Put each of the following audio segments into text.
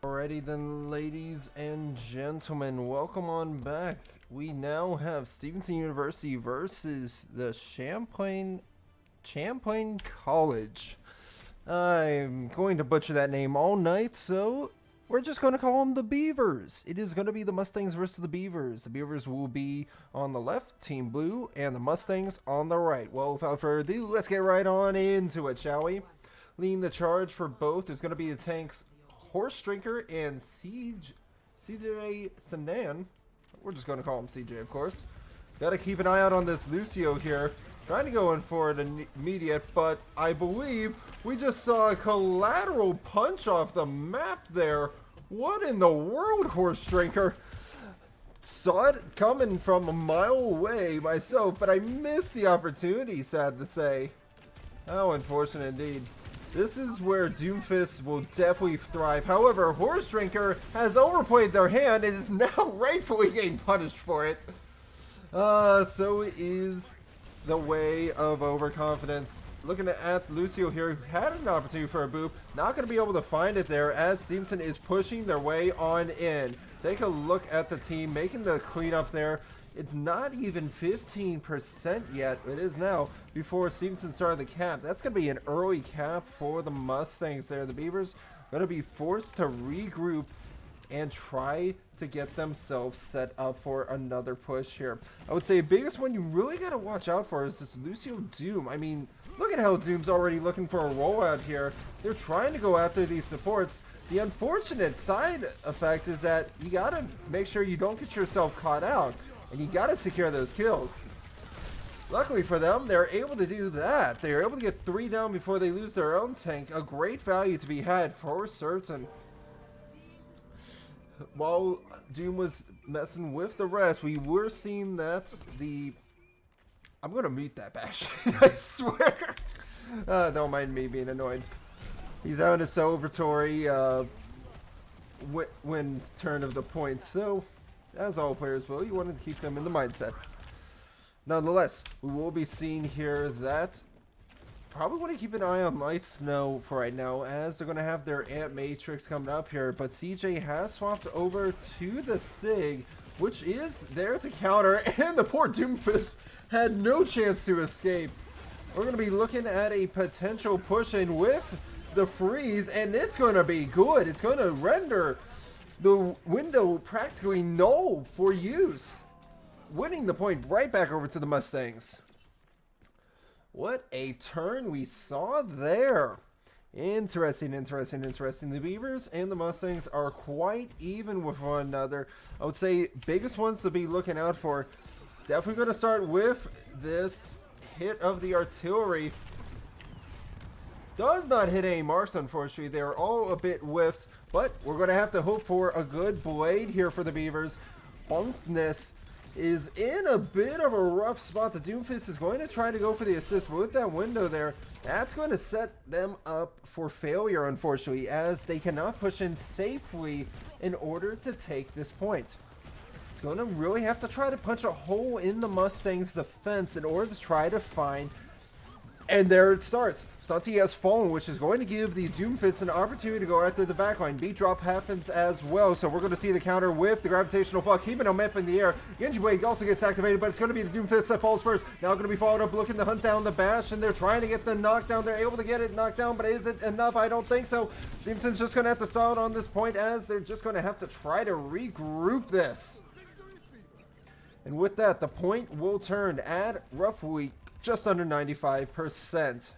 Alrighty then, ladies and gentlemen, welcome on back. We now have Stevenson University versus the Champlain College. I'm going to butcher that name all night, so we're just going to call them the Beavers. It is going to be the Mustangs versus the Beavers. The Beavers will be on the left, Team Blue, and the Mustangs on the right. Well, without further ado, let's get right on into it, shall we? Leading the charge for both is going to be the tanks Horse Drinker and CJ Sanan. We're just going to call him CJ, of course. Got to keep an eye out on this Lucio here. Trying to go in for an immediate, but I believe we just saw a collateral punch off the map there. What in the world, Horse Drinker? Saw it coming from a mile away myself, but I missed the opportunity, sad to say. How unfortunate indeed. This is where Doomfist will definitely thrive. However, Horse Drinker has overplayed their hand and is now rightfully getting punished for it. So is the way of overconfidence. Looking at Lucio here, who had an opportunity for a boop. Not going to be able to find it there as Stevenson is pushing their way on in. Take a look at the team making the cleanup there. It's not even 15% yet. It is now before Stevenson started the cap. That's going to be an early cap for the Mustangs there. The Beavers going to be forced to regroup and try to get themselves set up for another push here. I would say the biggest one you really got to watch out for is this Lucio Doom. I mean, look at how Doom's already looking for a rollout here. They're trying to go after these supports. The unfortunate side effect is that you got to make sure you don't get yourself caught out. And you gotta secure those kills. Luckily for them, they're able to do that. They're able to get 3 down before they lose their own tank. A great value to be had for certain. While Doom was messing with the rest, we were seeing that the... I'm gonna mute that bash. I swear. Don't mind me being annoyed. He's out a celebratory win turn of the points, so... As all players will, you want to keep them in the mindset. Nonetheless, we will be seeing here that probably want to keep an eye on Light Snow for right now, as they're going to have their Ant Matrix coming up here. But CJ has swapped over to the Sig, which is there to counter, and the poor Doomfist had no chance to escape. We're going to be looking at a potential push in with the freeze, and it's going to be good. It's going to render the window practically null for use, winning the point right back over to the Mustangs. What a turn we saw there. Interesting. The Beavers and the Mustangs are quite even with one another. I would say biggest ones to be looking out for. Definitely going to start with this hit of the artillery. Does not hit any marks, unfortunately. They're all a bit whiffed, but we're going to have to hope for a good blade here for the Beavers. Bunkness is in a bit of a rough spot. The Doomfist is going to try to go for the assist, but with that window there, that's going to set them up for failure, unfortunately, as they cannot push in safely in order to take this point. It's going to really have to try to punch a hole in the Mustangs' defense in order to try to find... And there it starts. Stunty has fallen, which is going to give the Doomfist an opportunity to go after the backline. Beat drop happens as well, so we're going to see the counter with the gravitational fuck, keeping him up in the air. Genji Blade also gets activated, but it's going to be the Doomfist that falls first. Now going to be followed up, looking to hunt down the bash, and they're trying to get the knockdown. They're able to get it knocked down, but is it enough? I don't think so. Stevenson's just going to have to stall it on this point, as they're just going to have to try to regroup this. And with that, the point will turn at roughly just under 95%.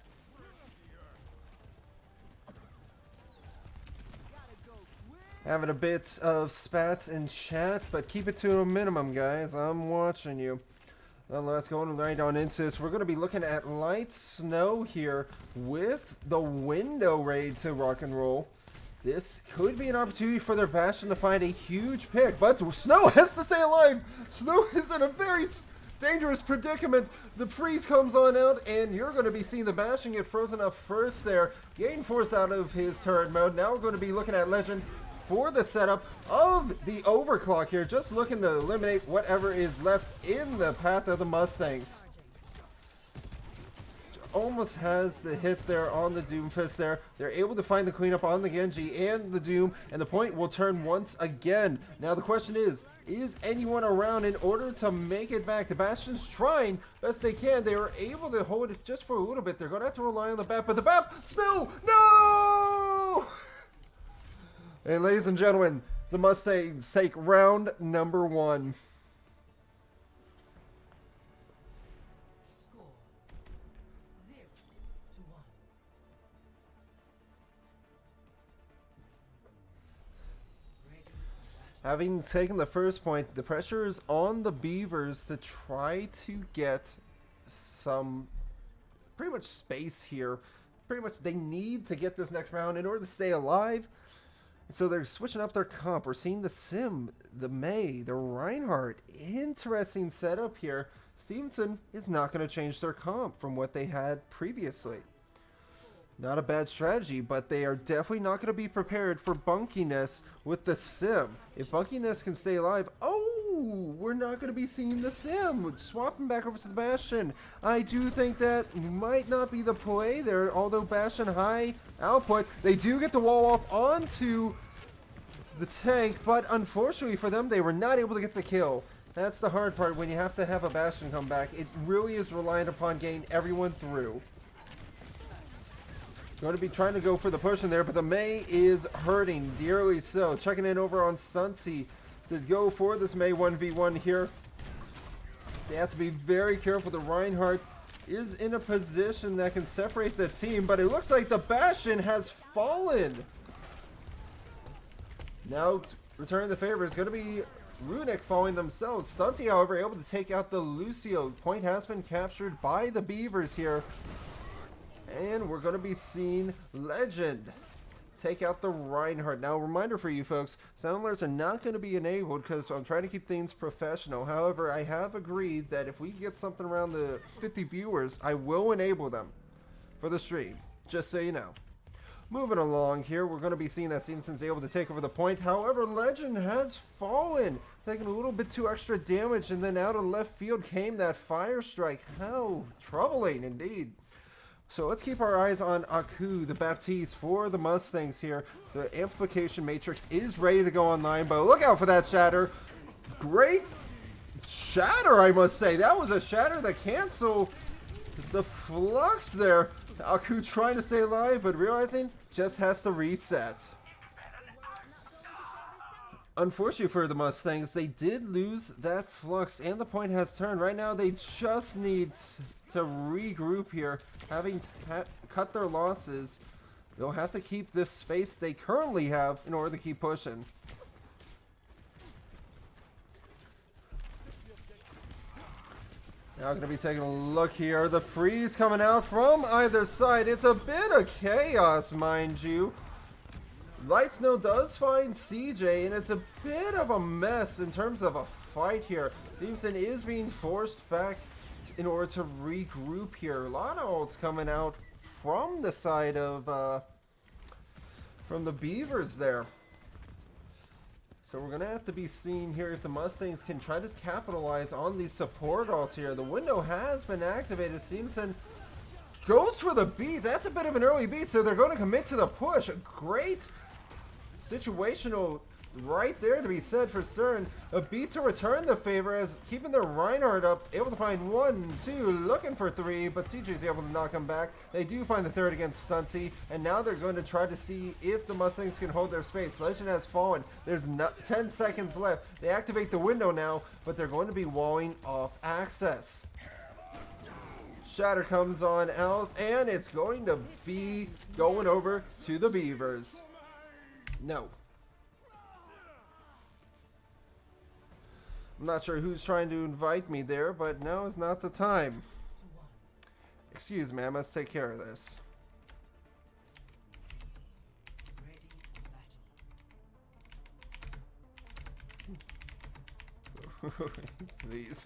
Having a bit of spats in chat, but keep it to a minimum, guys. I'm watching you. Nonetheless, going right on into this, we're going to be looking at Light Snow here with the window raid to rock and roll. This could be an opportunity for their Bastion to find a huge pick, but Snow has to stay alive. Snow is in a very dangerous predicament. The freeze comes on out, and you're going to be seeing the Bastion get frozen up first there, getting forced out of his turret mode. Now we're going to be looking at Legend for the setup of the overclock here, just looking to eliminate whatever is left in the path of the Mustangs. almost has the hit there on the Doomfist there. They're able to find the cleanup on the Genji and the Doom, and the point will turn once again. Now the question is anyone around in order to make it back? The Bastion's trying best they can. They were able to hold it just for a little bit. They're going to have to rely on the BAP, but the BAP still, no! And ladies and gentlemen, the Mustangs take round number 1. Having taken the first point, the pressure is on the Beavers to try to get some pretty much space here. Pretty much they need to get this next round in order to stay alive. So they're switching up their comp. We're seeing the Sim, the Mei, the Reinhardt. Interesting setup here. Stevenson is not going to change their comp from what they had previously. Not a bad strategy, but they are definitely not going to be prepared for bunkiness with the Sim. If bunkiness can stay alive, we're not going to be seeing the Sim. Swapping back over to the Bastion. I do think that might not be the play there, although Bastion high output. They do get the wall off onto the tank, but unfortunately for them, they were not able to get the kill. That's the hard part when you have to have a Bastion come back. It really is reliant upon getting everyone through. Going to be trying to go for the push in there, but the Mei is hurting dearly so. Checking in over on Stunty to go for this Mei 1v1 here. They have to be very careful. The Reinhardt is in a position that can separate the team, but it looks like the Bastion has fallen. Now, returning the favor is going to be Runic falling themselves. Stunty, however, able to take out the Lucio. Point has been captured by the Beavers here. And we're going to be seeing Legend take out the Reinhardt. Now, a reminder for you folks, sound alerts are not going to be enabled because I'm trying to keep things professional. However, I have agreed that if we get something around the 50 viewers, I will enable them for the stream, just so you know. Moving along here, we're going to be seeing that Stevenson's able to take over the point. However, Legend has fallen, taking a little bit too extra damage, and then out of left field came that fire strike. How troubling indeed. So let's keep our eyes on Aku, the Baptiste, for the Mustangs here. The amplification matrix is ready to go online, but look out for that shatter. Great shatter, I must say. That was a shatter that canceled the flux there. Aku trying to stay alive, but realizing just has to reset. Unfortunately for the Mustangs, they did lose that flux, and the point has turned. Right now, they just need to regroup here. Having cut their losses, they'll have to keep this space they currently have in order to keep pushing. Now going to be taking a look here. The freeze coming out from either side. It's a bit of chaos, mind you. Light Snow does find CJ, and it's a bit of a mess in terms of a fight here. Stevenson is being forced back in order to regroup here. A lot of ults coming out from the side of from the Beavers there. So we're gonna have to be seeing here if the Mustangs can try to capitalize on these support ults here. The window has been activated. Stevenson goes for the beat. That's a bit of an early beat, so they're going to commit to the push. A great situational right there to be said for CERN. A beat to return the favor as keeping the Reinhardt up, able to find 1, 2, looking for 3, but CJ's able to knock him back. They do find the third against Stunty, and now they're going to try to see if the Mustangs can hold their space. Legend has fallen. There's 10 seconds left. They activate the window now, but they're going to be walling off access. Shatter comes on out, and it's going to be going over to the Beavers. No. I'm not sure who's trying to invite me there, but now is not the time. Excuse me, I must take care of this. Please.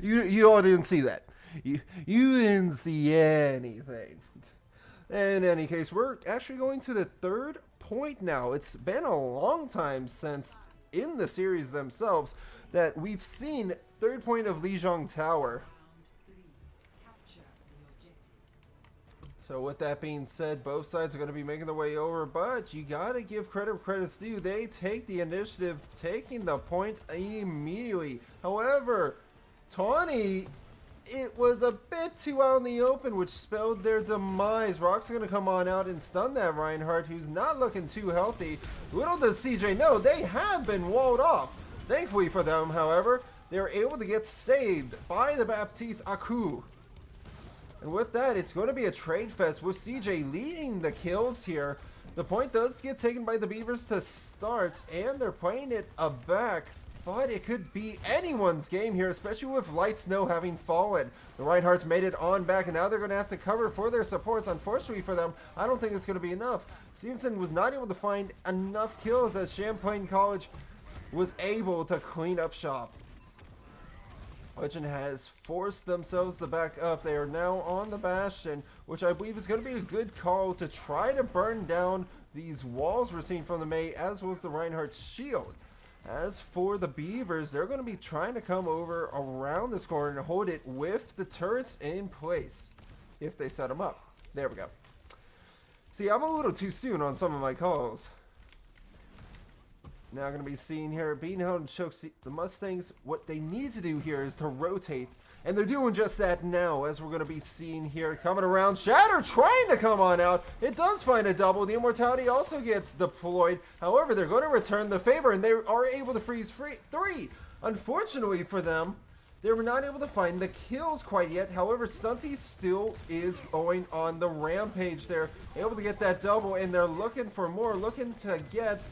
You all didn't see that. You didn't see anything. In any case, we're actually going to the third point now. It's been a long time since in the series themselves that we've seen third point of Lijiang Tower. So with that being said, both sides are going to be making their way over, but you got to give credit where credit's due. They take the initiative, taking the point immediately. However, Tawny, it was a bit too out in the open, which spelled their demise. Rock's going to come on out and stun that Reinhardt, who's not looking too healthy. Little does CJ know, they have been walled off. Thankfully for them, however, they're able to get saved by the Baptiste Aku. And with that, it's going to be a trade fest with CJ leading the kills here. The point does get taken by the Beavers to start, and they're playing it back. But it could be anyone's game here, especially with light snow having fallen. The Reinhardts made it on back, and now they're going to have to cover for their supports. Unfortunately for them, I don't think it's going to be enough. Stevenson was not able to find enough kills as Champlain College was able to clean up shop. Legend has forced themselves to back up. They are now on the Bastion, which I believe is going to be a good call to try to burn down these walls we're seeing from the Mei, as well as the Reinhardt shield. As for the Beavers, they're going to be trying to come over around this corner and hold it with the turrets in place, if they set them up. There we go. See, I'm a little too soon on some of my calls. Now going to be seeing here, being held and chokes the Mustangs. What they need to do here is to rotate, and they're doing just that now, as we're going to be seeing here. Coming around, Shatter trying to come on out. It does find a double. The Immortality also gets deployed. However, they're going to return the favor, and they are able to freeze three. Unfortunately for them, they were not able to find the kills quite yet. However, Stunty still is going on the rampage there, able to get that double, and they're looking for more, looking to get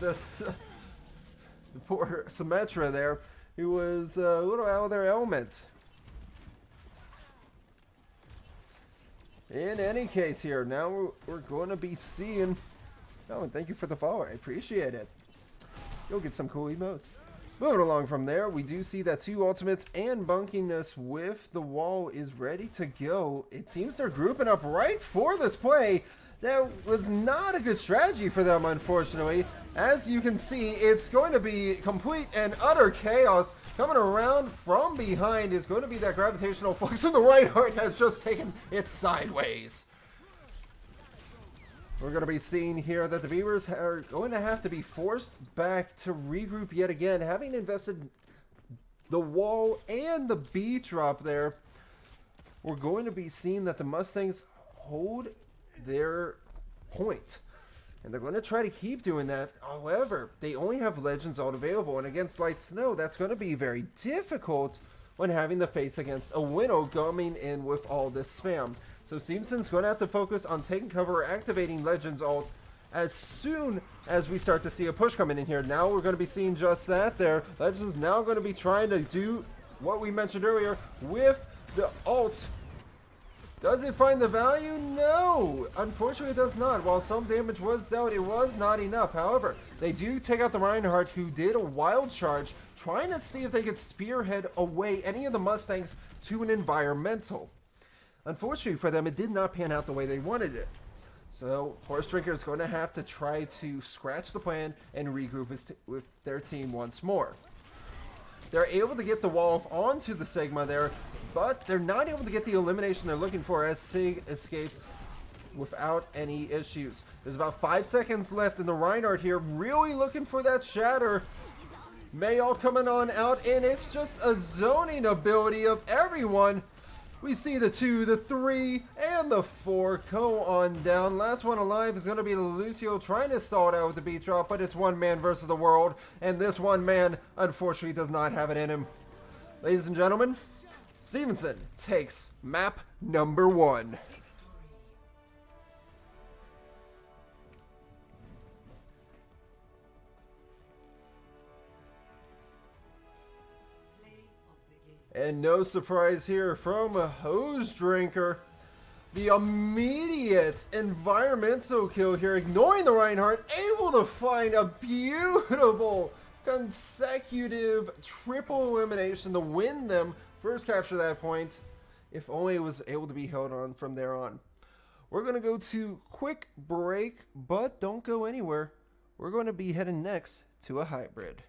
the poor Symmetra there, who was a little out of their element. In any case here, now we're going to be seeing... Oh, and thank you for the follow. I appreciate it. You'll get some cool emotes. Moving along from there, we do see that two ultimates and bunkiness with the wall is ready to go. It seems they're grouping up right for this play. That was not a good strategy for them, unfortunately. As you can see, it's going to be complete and utter chaos. Coming around from behind is going to be that gravitational flux, and the Reinhardt has just taken it sideways. We're going to be seeing here that the Beavers are going to have to be forced back to regroup yet again, having invested the wall and the B drop there. We're going to be seeing that the Mustangs hold their point, and they're going to try to keep doing that. However, they only have Legends Ult available, and against Light Snow, that's going to be very difficult when having to face against a Winnow coming in with all this spam. So Stevenson's going to have to focus on taking cover or activating Legends Ult as soon as we start to see a push coming in here. Now we're going to be seeing just that there. Legends now going to be trying to do what we mentioned earlier with the ult. Does it find the value? No! Unfortunately, it does not. While some damage was dealt, it was not enough. However, they do take out the Reinhardt, who did a wild charge, trying to see if they could spearhead away any of the Mustangs to an environmental. Unfortunately for them, it did not pan out the way they wanted it. So, Horse Drinker is going to have to try to scratch the plan and regroup with their team once more. They're able to get the wall onto the Sigma there, but they're not able to get the elimination they're looking for as Sig escapes without any issues. There's about 5 seconds left, and the Reinhardt here really looking for that shatter. Mayall coming on out, and it's just a zoning ability of everyone. We see the 2, the 3, and the 4 go on down. Last one alive is going to be Lucio trying to stall it out with the beat drop, but it's one man versus the world, and this one man, unfortunately, does not have it in him. Ladies and gentlemen, Stevenson takes map number 1. And no surprise here from a Hose Drinker. The immediate environmental kill here, ignoring the Reinhardt, able to find a beautiful consecutive triple elimination to win them. First capture that point, if only it was able to be held on from there on. We're going to go to quick break, but don't go anywhere. We're going to be heading next to a hybrid.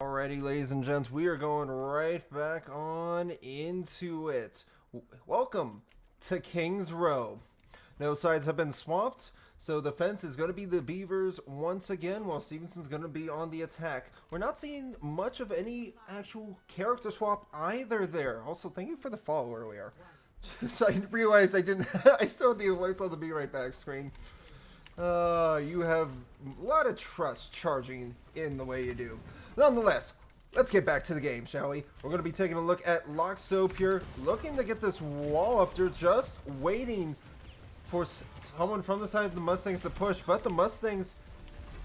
Alrighty, ladies and gents, we are going right back on into it. Welcome to King's Row. No sides have been swapped, so the fence is going to be the Beavers once again, while Stevenson's going to be on the attack. We're not seeing much of any actual character swap either there. Also, thank you for the follow earlier. So I realized I didn't. I still have the alerts on the Be Right Back screen. You have a lot of trust charging in the way you do. Nonetheless, let's get back to the game, shall we? We're going to be taking a look at Lock Soap here, looking to get this wall up there, just waiting for someone from the side of the Mustangs to push, but the Mustangs,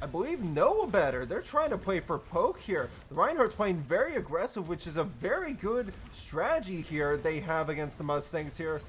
I believe, know better. They're trying to play for poke here. The Reinhardt's playing very aggressive, which is a very good strategy here they have against the Mustangs here.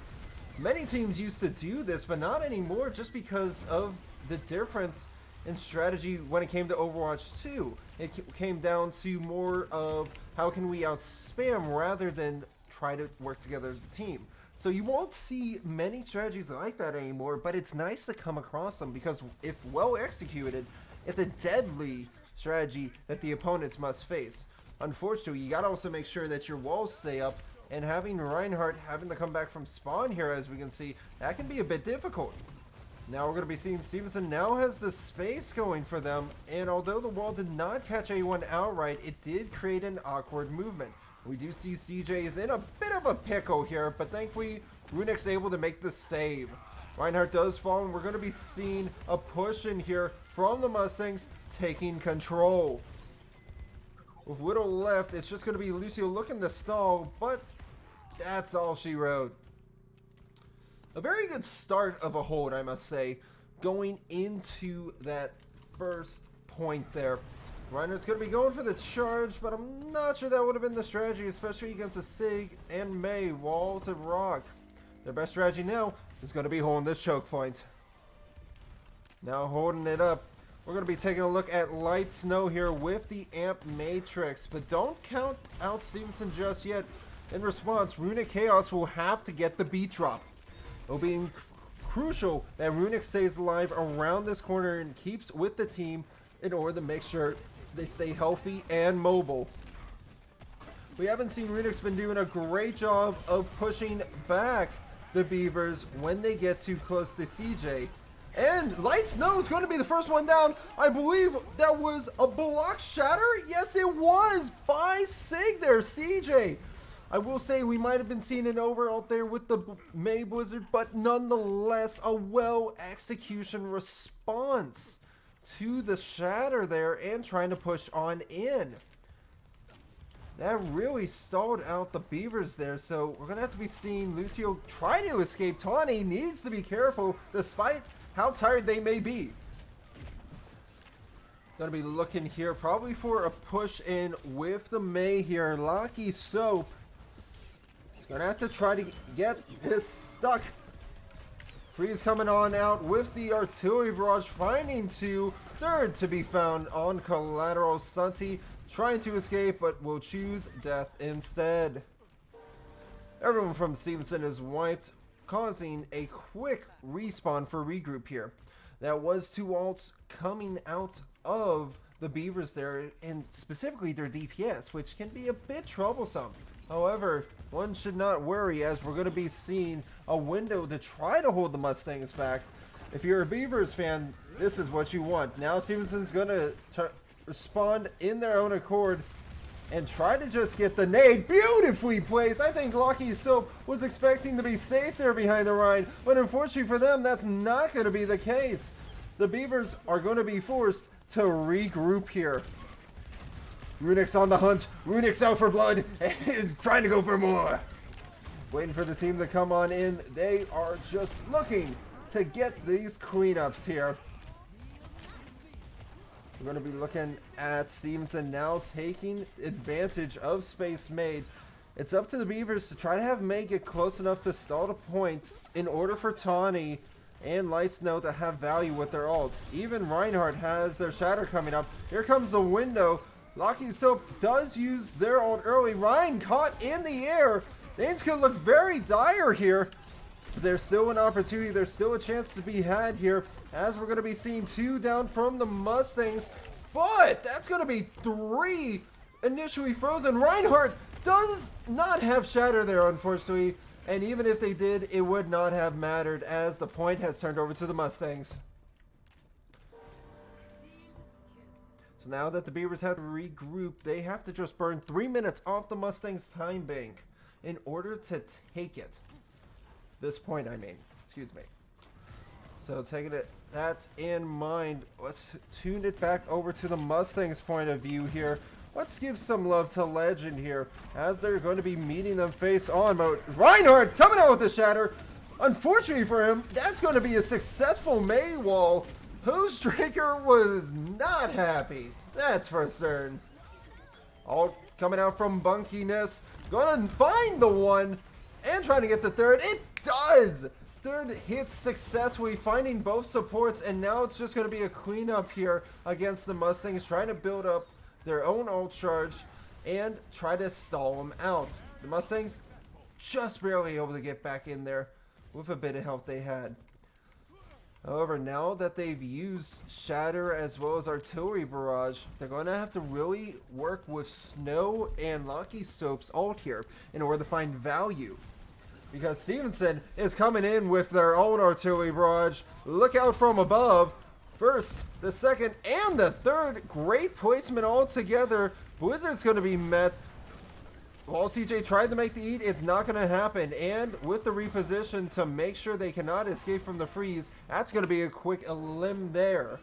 Many teams used to do this, but not anymore, just because of the difference in strategy when it came to Overwatch 2. It came down to more of how can we outspam rather than try to work together as a team. So you won't see many strategies like that anymore, but it's nice to come across them because if well executed, it's a deadly strategy that the opponents must face. Unfortunately, you gotta also make sure that your walls stay up, and having Reinhardt having to come back from spawn here, as we can see, that can be a bit difficult. Now we're going to be seeing Stevenson now has the space going for them, and although the wall did not catch anyone outright, it did create an awkward movement. We do see CJ is in a bit of a pickle here, but thankfully Runick's able to make the save. Reinhardt does fall, and we're going to be seeing a push in here from the Mustangs taking control. With little left, it's just going to be Lucio looking to stall, but that's all she wrote. A very good start of a hold, I must say, going into that first point there. Reinhardt's going to be going for the charge, but I'm not sure that would have been the strategy, especially against a Sig and May wall to rock. Their best strategy now is going to be holding this choke point. Now holding it up. We're going to be taking a look at Light Snow here with the Amp Matrix, but don't count out Stevenson just yet. In response, Runick Chaos will have to get the beat drop. It'll be crucial that Runick stays alive around this corner and keeps with the team in order to make sure they stay healthy and mobile. We haven't seen Runick's been doing a great job of pushing back the Beavers when they get too close to CJ. And Light Snow is going to be the first one down. I believe that was a block shatter. Yes, it was by Sig there, CJ. I will say we might have been seeing an over out there with the May Blizzard, but nonetheless a well execution response to the shatter there and trying to push on in. That really stalled out the Beavers there, so we're going to have to be seeing Lucio try to escape. Tawny needs to be careful despite how tired they may be. Going to be looking here probably for a push in with the May here. Locky Soap is going to have to try to get this stuck. Freeze coming on out with the artillery barrage, finding two. Third to be found on collateral. Stunty trying to escape, but will choose death instead. Everyone from Stevenson is wiped, causing a quick respawn for regroup here. That was two ults coming out of the Beavers there, and specifically their DPS, which can be a bit troublesome. However, one should not worry, as we're going to be seeing a window to try to hold the Mustangs back. If you're a Beavers fan, this is what you want. Now Stevenson's going to respond in their own accord and try to just get the nade. Beautifully placed. I think Locky Soap was expecting to be safe there behind the Rhine, but unfortunately for them, that's not going to be the case. The Beavers are going to be forced to regroup here. Runick's on the hunt. Runick's out for blood and is trying to go for more. Waiting for the team to come on in. They are just looking to get these cleanups here. We're going to be looking at Stevenson now taking advantage of space made. It's up to the Beavers to try to have May get close enough to stall a point in order for Tawny and Light Snow to have value with their ults. Even Reinhardt has their shatter coming up. Here comes the window. Locky Soap does use their ult early. Ryan caught in the air. Things could look very dire here. But there's still an opportunity. There's still a chance to be had here, as we're going to be seeing two down from the Mustangs. But that's going to be three initially frozen. Reinhardt does not have Shatter there, unfortunately. And even if they did, it would not have mattered as the point has turned over to the Mustangs. So now that the Beavers have to regroup, they have to just burn 3 minutes off the Mustangs' time bank in order to take it. This point, I mean. Excuse me. So taking that in mind, let's tune it back over to the Mustangs' point of view here. Let's give some love to Legend here, as they're going to be meeting them face on. But Reinhardt coming out with the Shatter. Unfortunately for him, that's going to be a successful May wall. Hostraker was not happy. That's for certain. All coming out from Bunkiness. Going to find the one and trying to get the third. It does! Third hit successfully, finding both supports, and now it's just going to be a cleanup here against the Mustangs, trying to build up their own ult charge and try to stall them out. The Mustangs just barely able to get back in there with a bit of health they had. However, now that they've used Shatter as well as Artillery Barrage, they're going to have to really work with Snow and Lucky Soap's ult here in order to find value. Because Stevenson is coming in with their own Artillery Barrage. Look out from above. First, the second, and the third. Great placement all together. Blizzard's going to be met. While CJ tried to make the eat, it's not going to happen. And with the reposition to make sure they cannot escape from the freeze, that's going to be a quick elim there.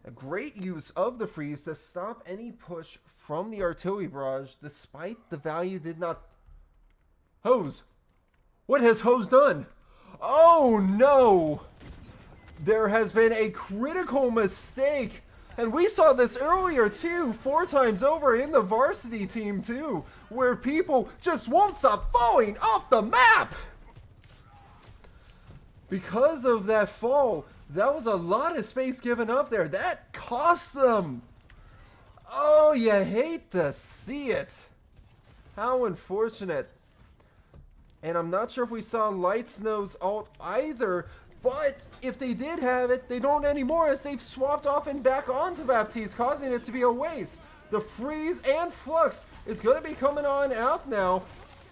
A great use of the freeze to stop any push from the Artillery Barrage, despite the value did not... Hose! What has Hose done? Oh no! There has been a critical mistake. And we saw this earlier too, 4 times over in the varsity team too, where people just won't stop falling off the map. Because of that fall, that was a lot of space given up there. That cost them. Oh, you hate to see it. How unfortunate. And I'm not sure if we saw Light Snow's ult either. But if they did have it, they don't anymore as they've swapped off and back onto Baptiste, causing it to be a waste. The freeze and flux is going to be coming on out now.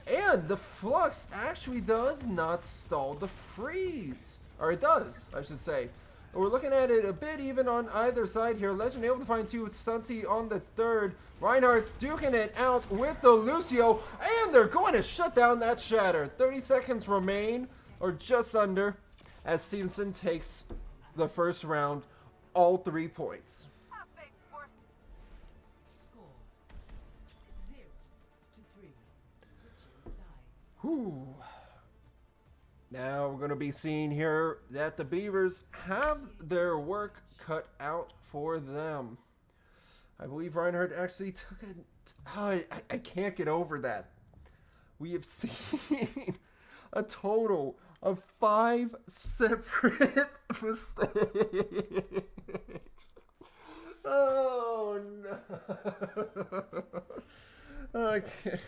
And the flux actually does not stall the freeze. Or it does, I should say. We're looking at it a bit even on either side here. Legend able to find 2 with Stunty on the third. Reinhardt's duking it out with the Lucio. And they're going to shut down that Shatter. 30 seconds remain, or just under, as Stevenson takes the first round, all 3 points. Whew. Now we're going to be seeing here that the Beavers have their work cut out for them. I believe Reinhardt actually took it. Oh, I can't get over that. We have seen a total of 5 separate mistakes. Oh no. I can't.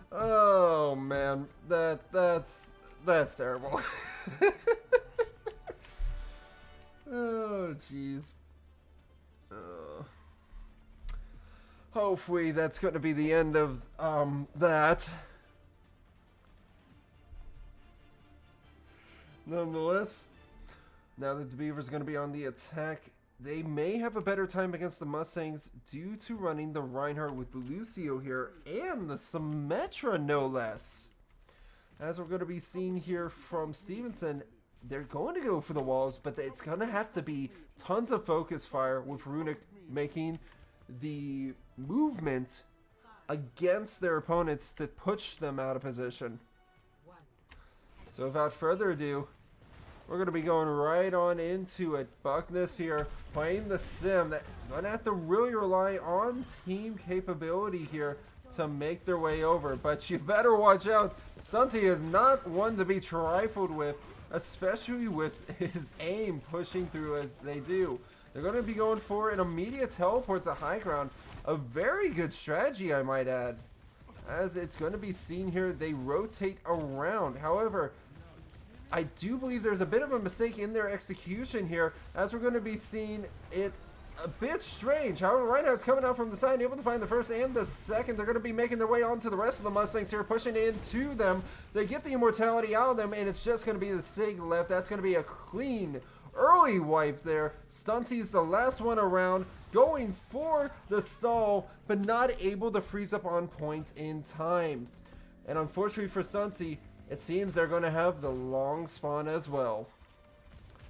Oh man, that's terrible. Oh jeez. Hopefully that's going to be the end of that. Nonetheless, now that the Beavers are going to be on the attack, they may have a better time against the Mustangs due to running the Reinhardt with the Lucio here and the Symmetra no less. As we're going to be seeing here from Stevenson, they're going to go for the walls, but it's going to have to be tons of focus fire with Runic making the movement against their opponents to push them out of position. So without further ado, we're going to be going right on into it. Buckness here, playing the sim. That's going to have to really rely on team capability here to make their way over. But you better watch out. Stunty is not one to be trifled with, especially with his aim pushing through as they do. They're going to be going for an immediate teleport to high ground. A very good strategy, I might add. As it's going to be seen here, they rotate around. However, I do believe there's a bit of a mistake in their execution here, as we're going to be seeing it a bit strange. However, Reinhardt's coming out from the side, able to find the first and the second. They're going to be making their way on to the rest of the Mustangs here, pushing into them. They get the immortality out of them, and it's just going to be the Sig left. That's going to be a clean early wipe there. Stunty's the last one around, going for the stall, but not able to freeze up on point in time. And unfortunately for Stunty, it seems they're going to have the long spawn as well.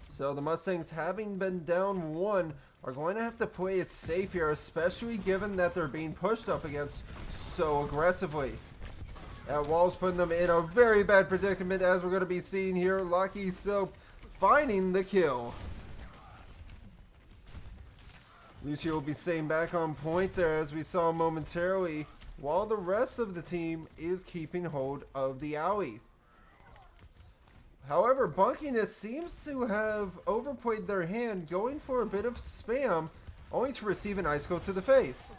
So the Mustangs, having been down one, are going to have to play it safe here, especially given that they're being pushed up against so aggressively. That wall's putting them in a very bad predicament, as we're going to be seeing here. Lucky Soap finding the kill. Lucio will be staying back on point there, as we saw momentarily, while the rest of the team is keeping hold of the alley. However, Bunkiness seems to have overplayed their hand, going for a bit of spam, only to receive an icicle to the face.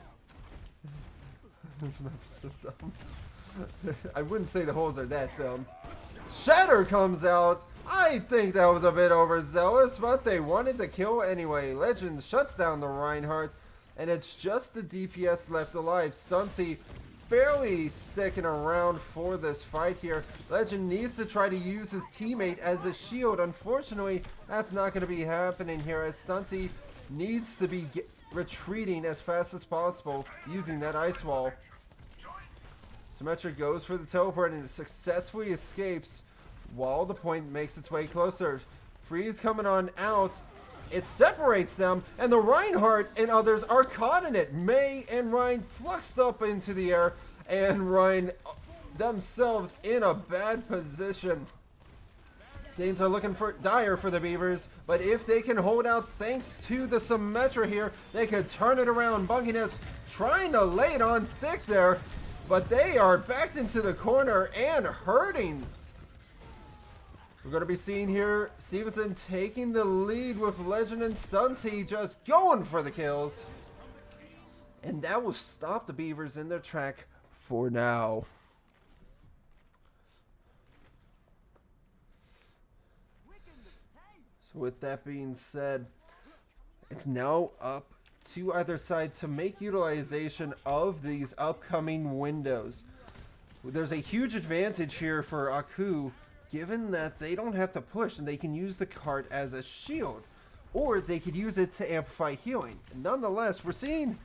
So dumb. I wouldn't say the holes are that dumb. Shatter comes out. I think that was a bit overzealous, but they wanted the kill anyway. Legend shuts down the Reinhardt, and it's just the DPS left alive. Stunty barely sticking around for this fight here. Legend needs to try to use his teammate as a shield. Unfortunately, that's not going to be happening here, as Stunty needs to be retreating as fast as possible using that ice wall. Symmetric goes for the teleport and successfully escapes while the point makes its way closer. Freeze coming on out. It separates them, and the Reinhardt and others are caught in it. May and Ryan fluxed up into the air, and Ryan themselves in a bad position. Things are looking for dire for the Beavers, but if they can hold out thanks to the Symmetra here, they could turn it around. Bunkiness trying to lay it on thick there, but they are backed into the corner and hurting. We're going to be seeing here Stevenson taking the lead with Legend and Stunty just going for the kills. And that will stop the Beavers in their track for now. So with that being said, it's now up to either side to make utilization of these upcoming windows. There's a huge advantage here for Aku, given that they don't have to push and they can use the cart as a shield, or they could use it to amplify healing. Nonetheless, we're seeing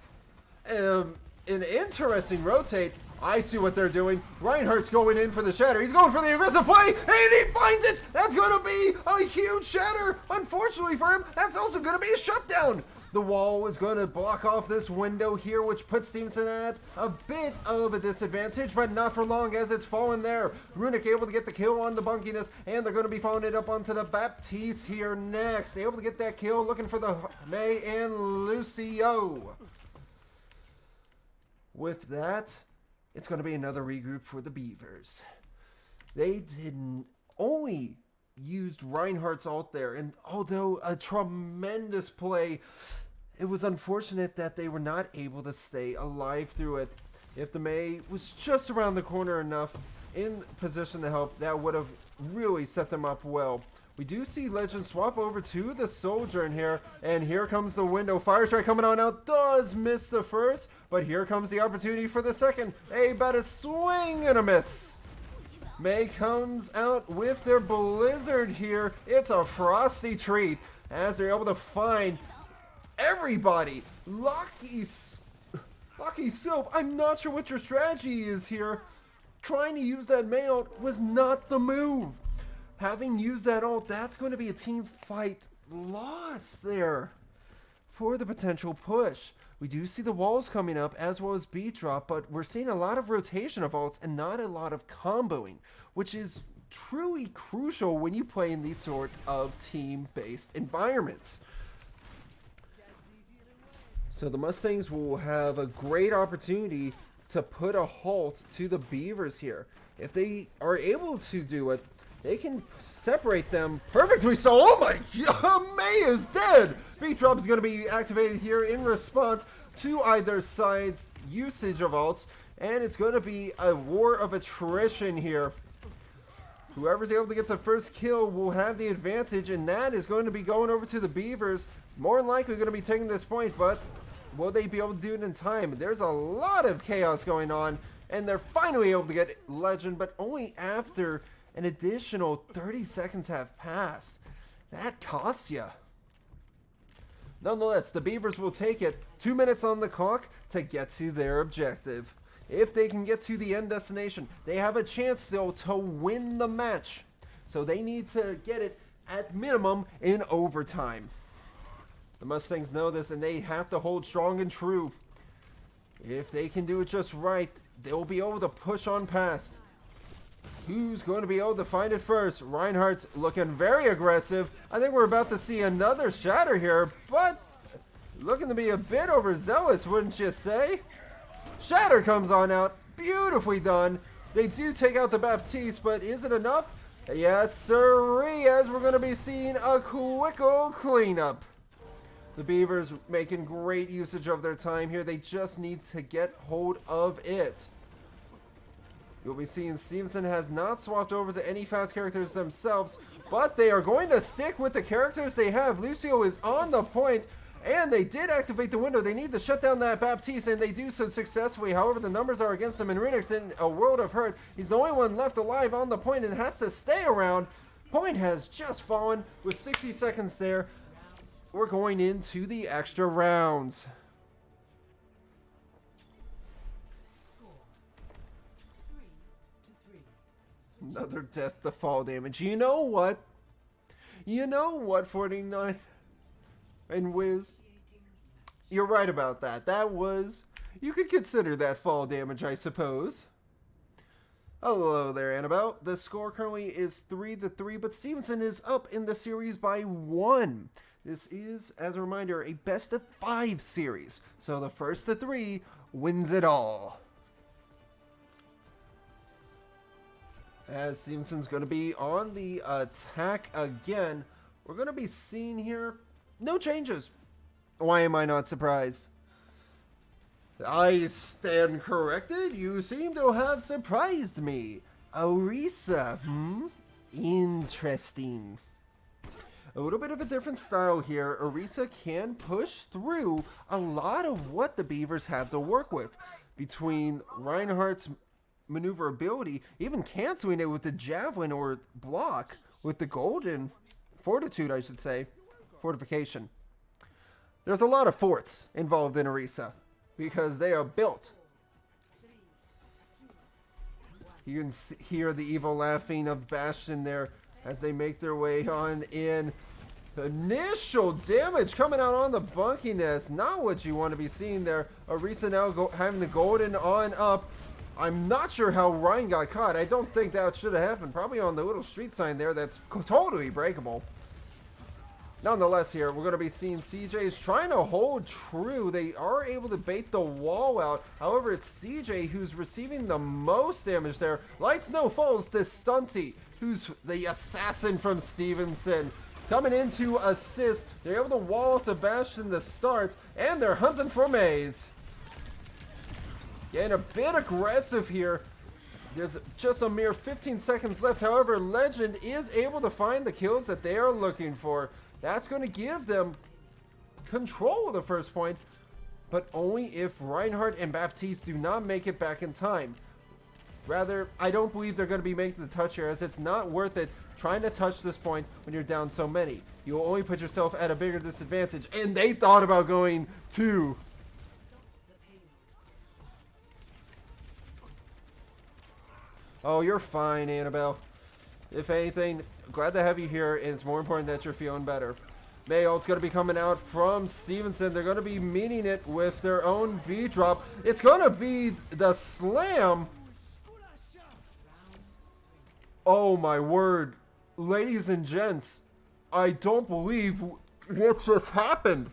an interesting rotate. I see what they're doing. Reinhardt's going in for the shatter. He's going for the aggressive play, and he finds it. That's going to be a huge shatter. Unfortunately for him, that's also going to be a shutdown. The wall is going to block off this window here, which puts Stevenson at a bit of a disadvantage, but not for long, as it's fallen there. Runic able to get the kill on the Bunkiness, and they're going to be following it up onto the Baptiste here next. Able to get that kill, looking for the May and Lucio. With that, it's going to be another regroup for the Beavers. They didn't only used Reinhardt's ult there, and although a tremendous play, it was unfortunate that they were not able to stay alive through it. If the May was just around the corner enough in position to help, that would have really set them up well. We do see Legend swap over to the Soldier in here, and here comes the window. Fire Strike coming on out, does miss the first, but here comes the opportunity for the second. About a swing and a miss. May comes out with their Blizzard here. It's a frosty treat, as they're able to find everybody. Lucky Soap, I'm not sure what your strategy is here. Trying to use that May ult was not the move. Having used that ult, that's going to be a team fight loss there for the potential push. We do see the walls coming up, as well as beat drop, but we're seeing a lot of rotation of ults and not a lot of comboing, which is truly crucial when you play in these sort of team-based environments. So the Mustangs will have a great opportunity to put a halt to the Beavers here. If they are able to do it, they can separate them perfectly. So, oh my God, May is dead. Beat drop is going to be activated here in response to either side's usage of ults, and it's going to be a war of attrition here. Whoever's able to get the first kill will have the advantage, and that is going to be going over to the Beavers. More than likely going to be taking this point, but will they be able to do it in time? There's a lot of chaos going on, and they're finally able to get Legend, but only after an additional 30 seconds have passed. That costs ya. Nonetheless, the Beavers will take it. 2 minutes on the clock to get to their objective. If they can get to the end destination, they have a chance still to win the match. So they need to get it at minimum in overtime. The Mustangs know this, and they have to hold strong and true. If they can do it just right, they'll be able to push on past. Who's going to be able to find it first? Reinhardt's looking very aggressive. I think we're about to see another shatter here, but looking to be a bit overzealous, wouldn't you say? Shatter comes on out. Beautifully done. They do take out the Baptiste, but is it enough? Yes, sirree, as we're going to be seeing a quick old cleanup. The Beavers making great usage of their time here. They just need to get hold of it. You'll be seeing Stevenson has not swapped over to any fast characters themselves, but they are going to stick with the characters they have. Lucio is on the point, and they did activate the window. They need to shut down that Baptiste, and they do so successfully. However, the numbers are against him, and Renix in a world of hurt. He's the only one left alive on the point and has to stay around. Point has just fallen with 60 seconds there. We're going into the extra rounds. Another death to fall damage. You know what? You know what, 49 and Wiz? You're right about that. That was... You could consider that fall damage, I suppose. Hello there, Annabelle. The score currently is 3-3, but Stevenson is up in the series by 1. This is, as a reminder, a best-of-5 series. So the first to 3 wins it all. As Stevenson's going to be on the attack again, we're going to be seeing here no changes. Why am I not surprised? I stand corrected. You seem to have surprised me. Orisa, Interesting. A little bit of a different style here. Orisa can push through a lot of what the Beavers have to work with. Between Reinhardt's maneuverability, even canceling it with the javelin or block with the golden fortitude, I should say, fortification. There's a lot of forts involved in Orisa because they are built. You can hear the evil laughing of Bastion there as they make their way on in. Initial damage coming out on the bunkiness. Not what you want to be seeing there. Orisa now having the golden on up. I'm not sure how Ryan got caught. I don't think that should have happened. Probably on the little street sign there that's totally breakable. Nonetheless here, we're going to be seeing CJ is trying to hold true. They are able to bait the wall out. However, it's CJ who's receiving the most damage there. Lights no falls to Stunty, who's the assassin from Stevenson. Coming in to assist. They're able to wall off the Bastion to start, and they're hunting for Maze. Getting a bit aggressive here. There's just a mere 15 seconds left. However, Legend is able to find the kills that they are looking for. That's going to give them control of the first point, but only if Reinhardt and Baptiste do not make it back in time. Rather, I don't believe they're going to be making the touch here, as it's not worth it trying to touch this point when you're down so many. You'll only put yourself at a bigger disadvantage, and they thought about going 2. Oh, you're fine, Annabelle. If anything, glad to have you here, and it's more important that you're feeling better. Mayult's going to be coming out from Stevenson. They're going to be meeting it with their own B-drop. It's going to be the slam. Oh, my word. Ladies and gents, I don't believe what just happened.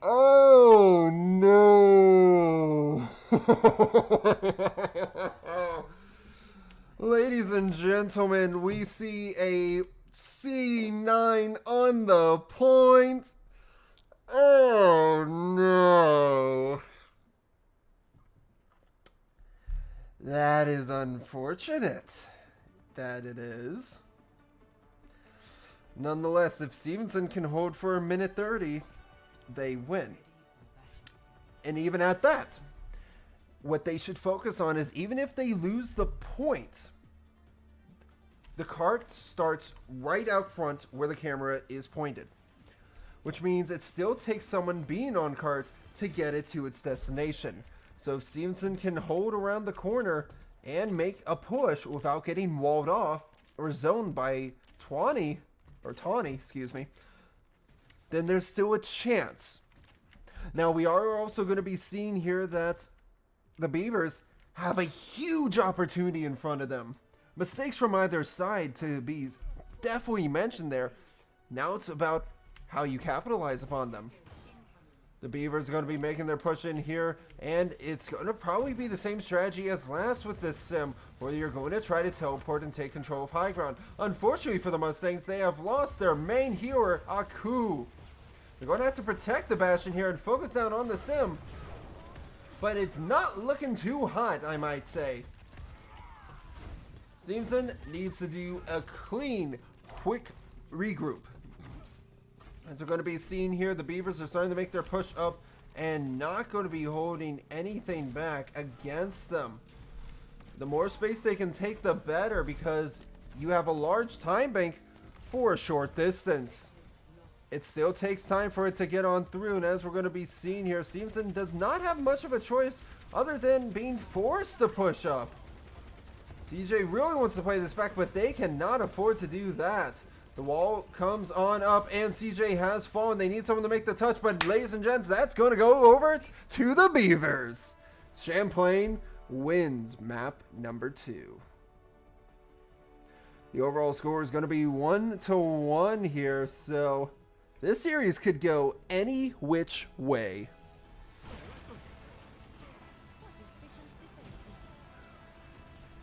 Oh, no. Ladies and gentlemen, we see a C9 on the point. Oh, no. That is unfortunate. That it is. Nonetheless, if Stevenson can hold for a minute 30, they win. And even at that, what they should focus on is even if they lose the point, the cart starts right out front where the camera is pointed. Which means it still takes someone being on cart to get it to its destination. So if Stevenson can hold around the corner and make a push without getting walled off or zoned by Tawny, then there's still a chance. Now we are also going to be seeing here that the Beavers have a huge opportunity in front of them. Mistakes from either side to be definitely mentioned there. Now it's about how you capitalize upon them. The Beavers are going to be making their push in here, and it's going to probably be the same strategy as last with this sim, where you're going to try to teleport and take control of high ground. Unfortunately for the Mustangs, they have lost their main healer, Aku. They're going to have to protect the Bastion here and focus down on the sim, but it's not looking too hot, I might say. Stevenson needs to do a clean, quick regroup. As we're going to be seeing here, the Beavers are starting to make their push up and not going to be holding anything back against them. The more space they can take, the better, because you have a large time bank for a short distance. It still takes time for it to get on through, and as we're going to be seeing here, Stevenson does not have much of a choice other than being forced to push up. CJ really wants to play this back, but they cannot afford to do that. The wall comes on up, and CJ has fallen. They need someone to make the touch, but ladies and gents, that's going to go over to the Beavers. Champlain wins map number 2. The overall score is going to be 1-1 here, so this series could go any which way.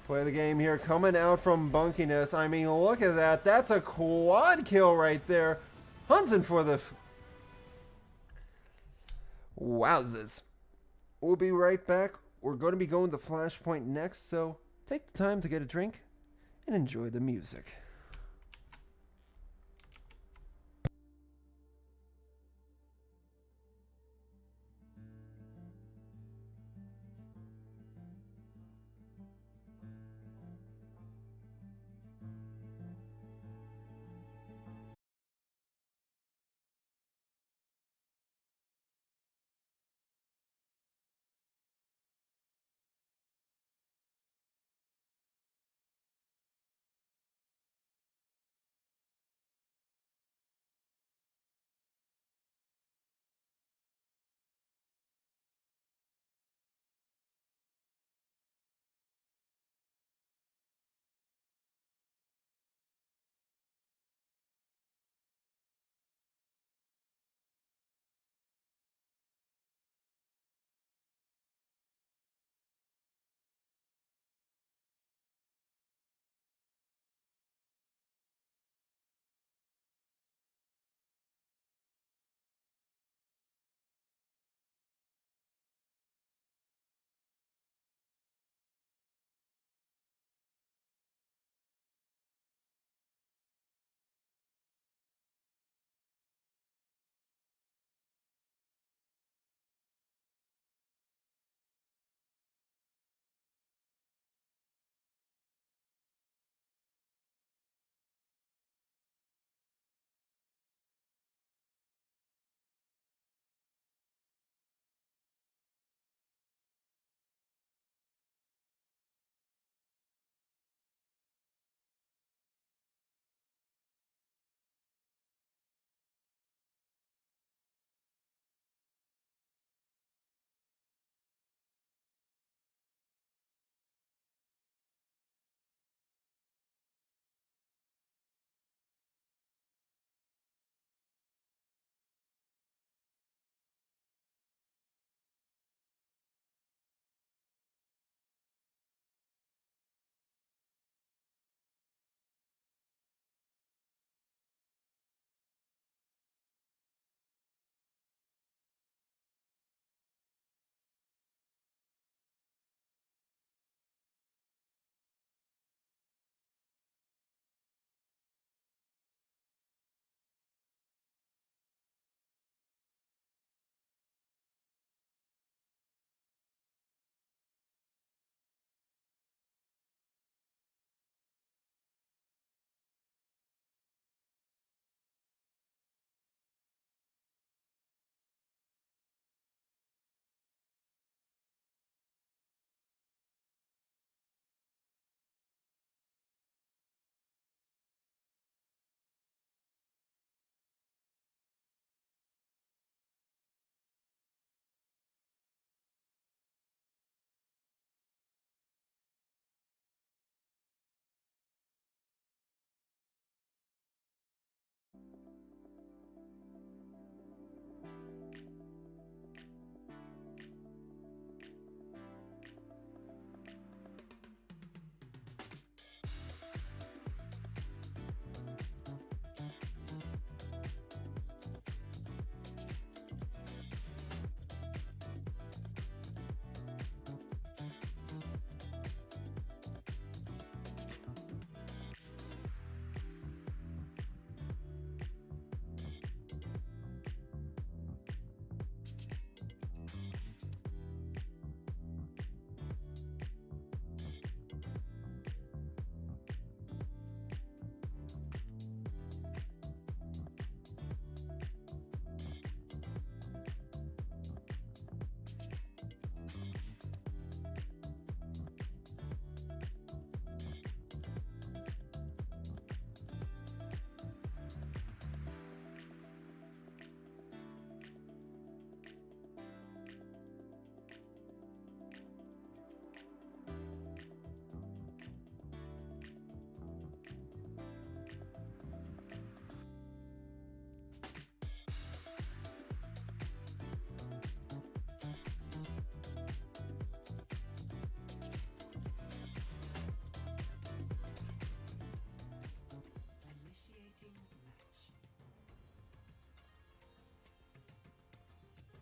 Play the game here, coming out from bunkiness. I mean, look at that. That's a quad kill right there. Hunting for the... Wowzers. We'll be right back. We're going to be going to Flashpoint next, so take the time to get a drink and enjoy the music.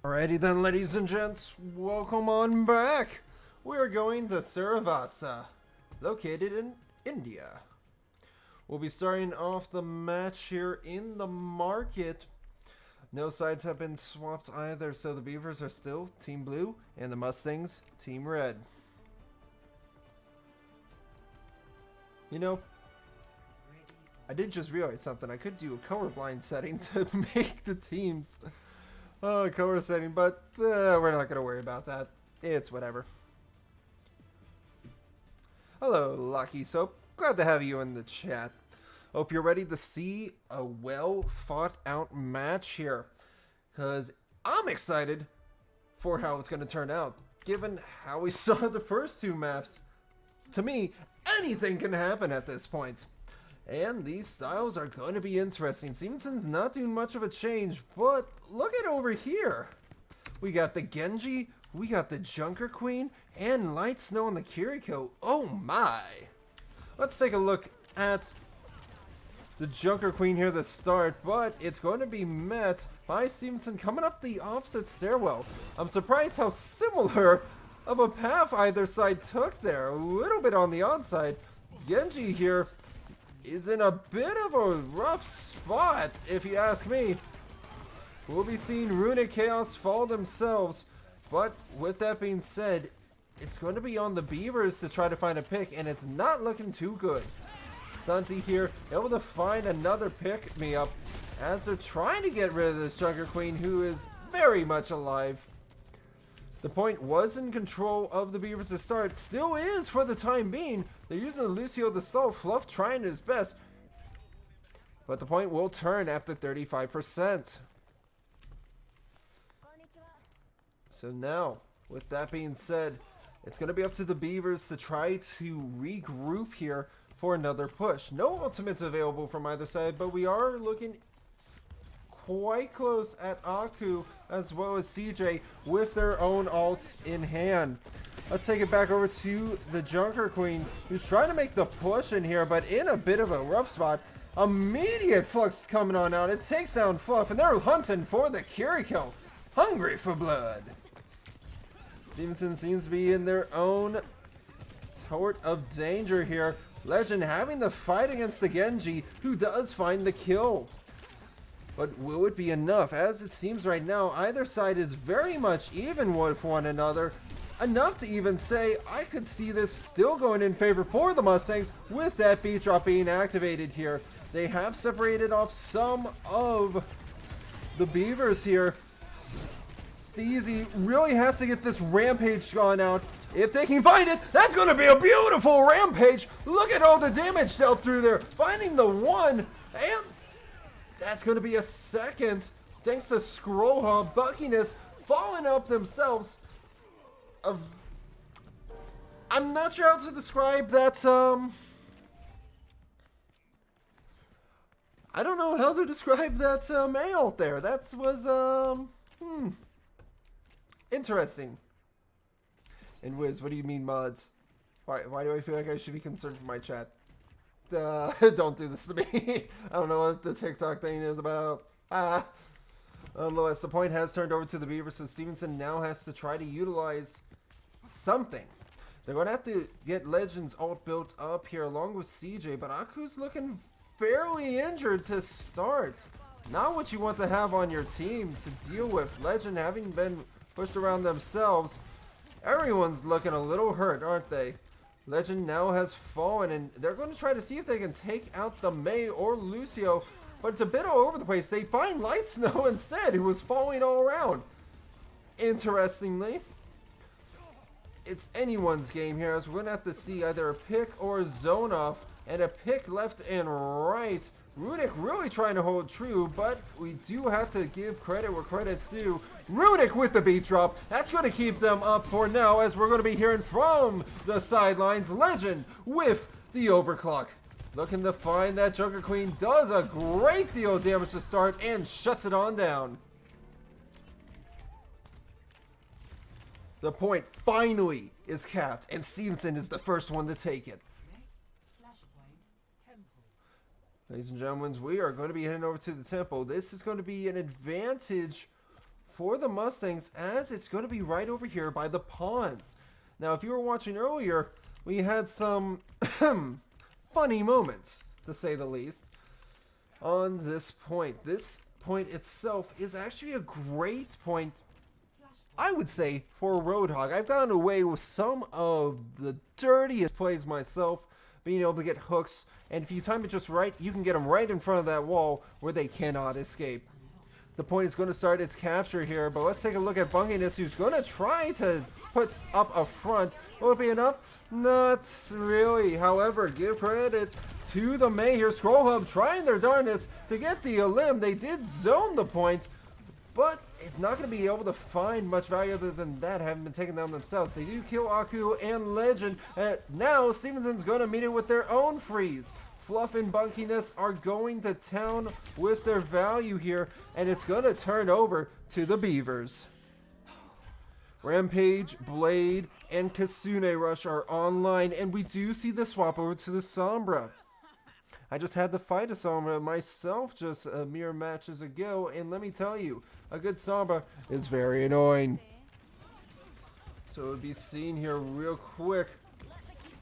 Alrighty then, ladies and gents, welcome on back. We're going to Saravasa, located in India. We'll be starting off the match here in the market. No sides have been swapped either, so the Beavers are still Team Blue and the Mustangs Team Red. You know, I did just realize something. I could do a colorblind setting to make the teams color setting, but we're not going to worry about that. It's whatever. Hello, Lucky Soap. Glad to have you in the chat. Hope you're ready to see a well fought out match here, because I'm excited for how it's going to turn out. Given how we saw the first two maps, to me, anything can happen at this point. And these styles are going to be interesting. Stevenson's not doing much of a change, but look at over here. We got the Genji, we got the Junker Queen, and Light Snow on the Kiriko. Oh my! Let's take a look at the Junker Queen here to start, but it's going to be met by Stevenson coming up the opposite stairwell. I'm surprised how similar of a path either side took there. A little bit on the odd side. Genji here is in a bit of a rough spot, if you ask me. We'll be seeing Runic Chaos fall themselves, but with that being said, it's going to be on the Beavers to try to find a pick, and it's not looking too good. Stunty here, able to find another pick-me-up as they're trying to get rid of this Junker Queen, who is very much alive. The point was in control of the Beavers to start, still is for the time being. They're using Lucio to stall, Fluff trying his best, but the point will turn after 35%. So now, with that being said, it's going to be up to the Beavers to try to regroup here for another push. No ultimates available from either side, but we are looking quite close at Aku as well as CJ with their own ults in hand. Let's take it back over to the Junker Queen, who's trying to make the push in here, but in a bit of a rough spot. Immediate Flux coming on out. It takes down Fluff, and they're hunting for the Kiriko. Hungry for blood. Stevenson seems to be in their own sort of danger here. Legend having the fight against the Genji, who does find the kill. But will it be enough? As it seems right now, either side is very much even with one another. Enough to even say I could see this still going in favor for the Mustangs with that beat drop being activated here. They have separated off some of the Beavers here. Steezy really has to get this Rampage gone out. If they can find it, that's going to be a beautiful Rampage. Look at all the damage dealt through there. Finding the one, and that's going to be a second. Thanks to Scrollhub, Buckiness falling up themselves. I'm not sure how to describe that, I don't know how to describe that male there. That was, interesting. And Wiz, what do you mean mods? Why do I feel like I should be concerned for my chat? Don't do this to me. I don't know what the TikTok thing is about. Nonetheless, the point has turned over to the Beavers, so Stevenson now has to try to utilize something. They're going to have to get Legend's ult built up here along with CJ, but Aku's looking fairly injured to start. Not what you want to have on your team to deal with. Legend having been pushed around themselves. Everyone's looking a little hurt, aren't they? Legend now has fallen, and they're going to try to see if they can take out the Mei or Lucio, but it's a bit all over the place. They find Light Snow instead, who was falling all around. Interestingly, it's anyone's game here, as we're going to have to see either a pick or a zone off, and a pick left and right. Runic really trying to hold true, but we do have to give credit where credit's due. Runic with the beat drop. That's going to keep them up for now, as we're going to be hearing from the sidelines. Legend with the overclock. Looking to find that Junker Queen. Does a great deal of damage to start and shuts it on down. The point finally is capped, and Stevenson is the first one to take it. Ladies and gentlemen, we are going to be heading over to the temple. This is going to be an advantage for the Mustangs, as it's going to be right over here by the ponds. Now, if you were watching earlier, we had some funny moments, to say the least, on this point. This point itself is actually a great point, I would say, for Roadhog. I've gotten away with some of the dirtiest plays myself, being able to get hooks, and if you time it just right, you can get them right in front of that wall where they cannot escape. The point is going to start its capture here, but let's take a look at Bunkiness, who's going to try to put up a front. Will it be enough? Not really. However, give credit to the May here. Scroll Hub trying their darndest to get the elim. They did zone the point, but it's not going to be able to find much value other than that, having been taken down themselves. They do kill Aku and Legend. Now, Stevenson's going to meet it with their own freeze. Fluff and Bunkiness are going to town with their value here, and it's going to turn over to the Beavers. Rampage, Blade, and Kasune Rush are online, and we do see the swap over to the Sombra. I just had to fight a Sombra myself just mere matches ago, and let me tell you, a good Sombra is very annoying. So it would be seen here real quick.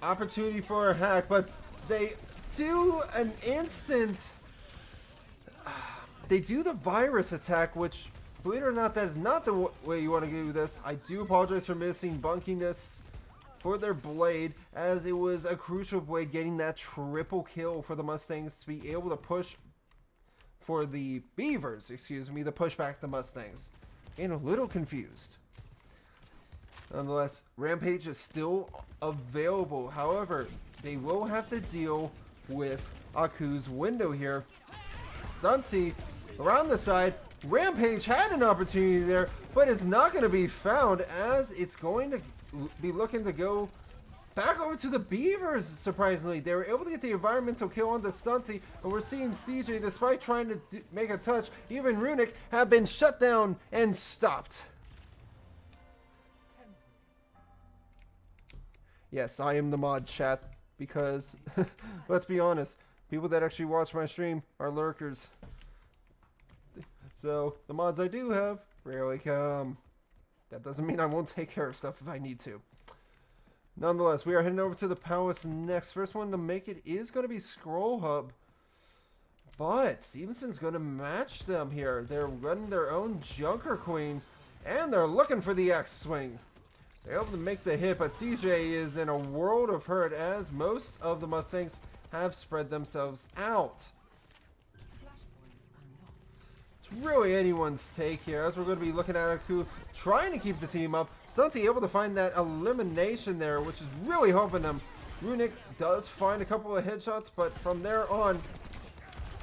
Opportunity for a hack, but they do an instant. They do the virus attack, which, believe it or not, that is not the way you want to do this. I do apologize for missing Bunkiness for their Blade, as it was a crucial Blade getting that triple kill for the Mustangs to be able to push for the Beavers, excuse me, to push back the Mustangs. And a little confused. Nonetheless, Rampage is still available. However, they will have to deal with Aku's window here. Stunty around the side. Rampage had an opportunity there, but it's not going to be found, as it's going to be looking to go back over to the Beavers. Surprisingly, they were able to get the environmental kill on the Stunty, and we're seeing CJ, despite trying to make a touch, even Runic, have been shut down and stopped. Yes, I am the mod, chat, because let's be honest, people that actually watch my stream are lurkers. So the mods I do have rarely come. That doesn't mean I won't take care of stuff if I need to. Nonetheless, we are heading over to the Palace next. First one to make it is going to be Scroll Hub. But Stevenson's going to match them here. They're running their own Junker Queen, and they're looking for the X-Swing. They're able to make the hit, but CJ is in a world of hurt, as most of the Mustangs have spread themselves out. Really anyone's take here, as we're going to be looking at Aku trying to keep the team up. Stunty able to find that elimination there, which is really helping them. Runic does find a couple of headshots, but from there on,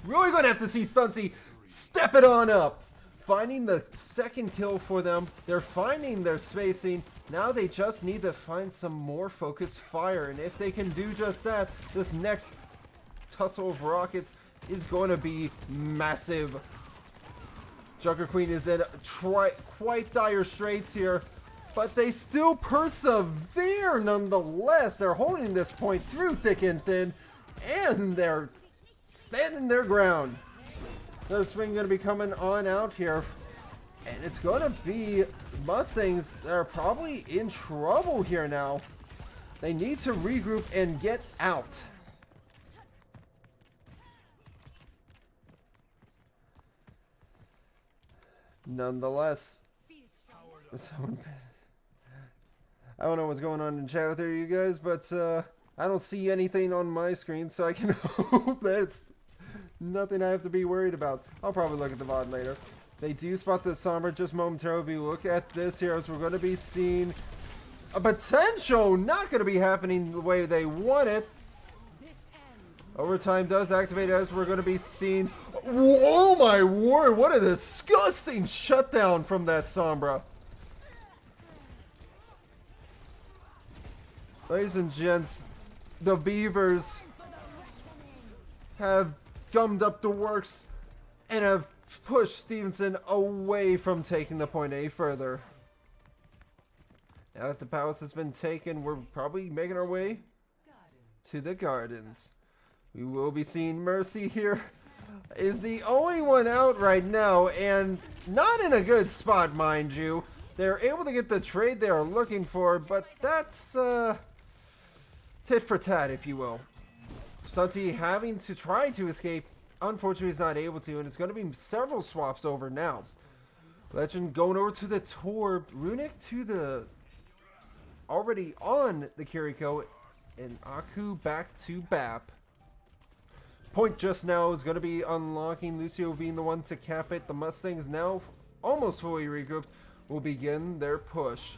really going to have to see Stunty step it on up. Finding the second kill for them. They're finding their spacing. Now they just need to find some more focused fire, and if they can do just that, this next tussle of rockets is going to be massive. Junker Queen is in quite dire straits here, but they still persevere nonetheless. They're holding this point through thick and thin, and they're standing their ground. The swing going to be coming on out here, and it's going to be Mustangs that are probably in trouble here now. They need to regroup and get out. Nonetheless, I don't know what's going on in chat with you guys, but I don't see anything on my screen, so I can hope that it's nothing I have to be worried about. I'll probably look at the VOD later. They do spot the Sombra just momentarily. If you look at this here, as we're going to be seeing a potential not going to be happening the way they want it. Overtime does activate, as we're going to be seeing. Oh my word, what a disgusting shutdown from that Sombra. Ladies and gents, the Beavers have gummed up the works and have pushed Stevenson away from taking the point any further. Now that the Palace has been taken, we're probably making our way to the Gardens. We will be seeing Mercy here is the only one out right now, and Not in a good spot, mind you. They're able to get the trade they are looking for, but that's tit for tat, if you will. Stunty having to try to escape. Unfortunately, he's not able to, and it's going to be several swaps over now. Legend going over to the Torb. Runic to the... already on the Kiriko. And Aku back to Bap. Point just now is going to be unlocking. Lucio being the one to cap it. The Mustangs now almost fully regrouped will begin their push.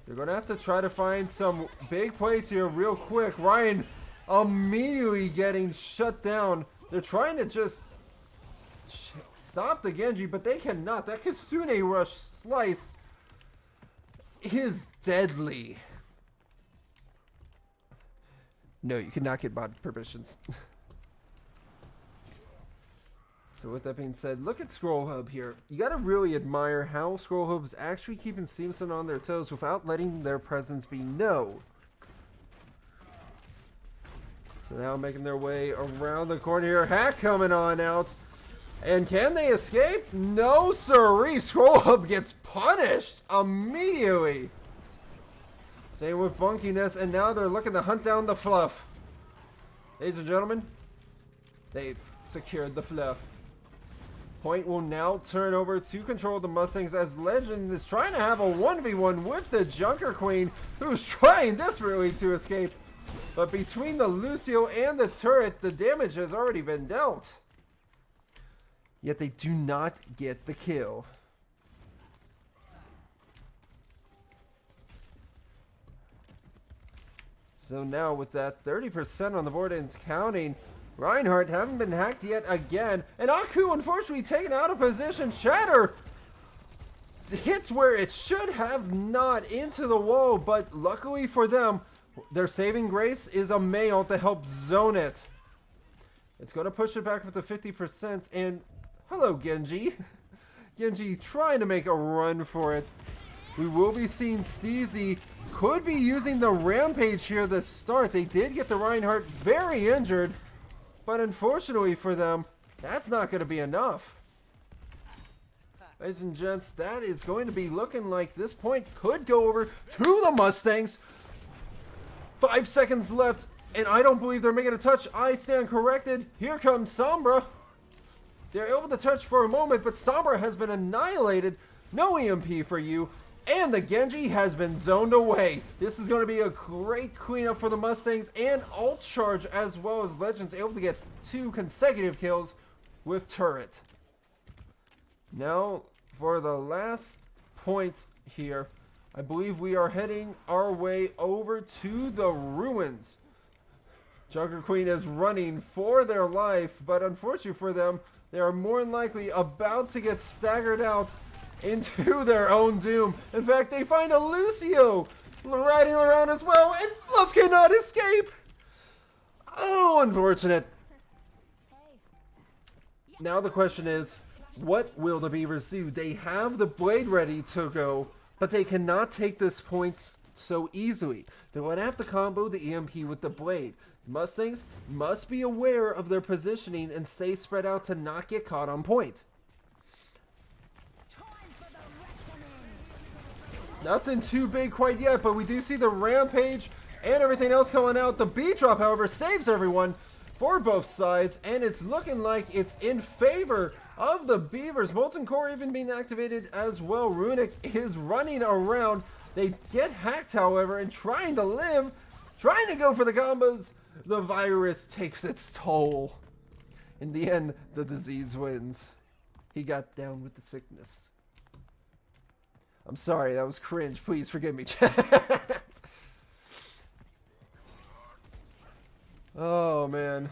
They're going to have to try to find some big plays here real quick. Ryan immediately getting shut down. They're trying to just stop the Genji, but they cannot. That Kitsune rush slice is deadly. No, you cannot get mod permissions. So with that being said, look at Scroll Hub here. You gotta really admire how Scroll Hub's actually keeping Stevenson on their toes without letting their presence be known. So now making their way around the corner here. Hack coming on out. And can they escape? No, sirree. Scroll Hub gets punished immediately. Same with Bunkiness, and now they're looking to hunt down the Fluff. Ladies and gentlemen, they've secured the Fluff. Point will now turn over to control the Mustangs as Legend is trying to have a 1v1 with the Junker Queen, who's trying desperately to escape. But between the Lucio and the turret, the damage has already been dealt. Yet they do not get the kill. So now with that 30% on the board and counting, Reinhardt haven't been hacked yet again. And Aku unfortunately taken out of position. Shatter hits where it should have, not into the wall, but luckily for them, their saving grace is a male to help zone it. It's going to push it back up to 50%. And hello, Genji. Genji trying to make a run for it. We will be seeing Steezy could be using the Rampage here to start. They did get the Reinhardt very injured, but unfortunately for them, that's not going to be enough. Ladies and gents, that is going to be looking like this point could go over to the Mustangs. 5 seconds left, and I don't believe they're making a touch. I stand corrected. Here comes Sombra. They're able to touch for a moment, but Sombra has been annihilated. No EMP for you. And the Genji has been zoned away. This is going to be a great cleanup for the Mustangs and ult charge, as well as Legends able to get 2 consecutive kills with turret. Now for the last point here, I believe we are heading our way over to the ruins. Junker Queen is running for their life, but unfortunately for them, they are more than likely about to get staggered out into their own doom. In fact, they find a Lucio riding around as well, and Fluff cannot escape. Oh, unfortunate. Now the question is, what will the Beavers do? They have the blade ready to go, but they cannot take this point so easily. They're going to have to combo the EMP with the blade. Mustangs must be aware of their positioning and stay spread out to not get caught on point. Nothing too big quite yet, but we do see the Rampage and everything else coming out. The B drop, however, saves everyone for both sides, and it's looking like it's in favor of the Beavers. Molten Core even being activated as well. Runic is running around. They get hacked, however, and trying to live, trying to go for the combos. The virus takes its toll. In the end, the disease wins. He got down with the sickness. I'm sorry, that was cringe. Please forgive me, chat. Oh, man.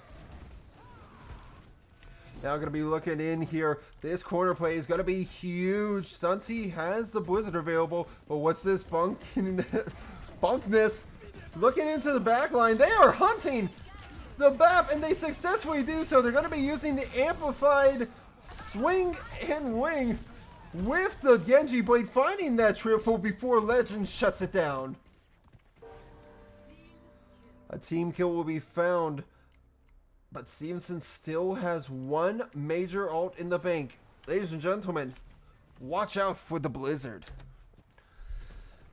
Now going to be looking in here. This corner play is going to be huge. Stunty has the Blizzard available, but what's this bunkness? Looking into the back line. They are hunting the BAP, and they successfully do so. They're going to be using the amplified swing and wing with the Genji Blade, finding that triple before Legend shuts it down. A team kill will be found, but Stevenson still has one major ult in the bank. ladies and gentlemen, watch out for the Blizzard.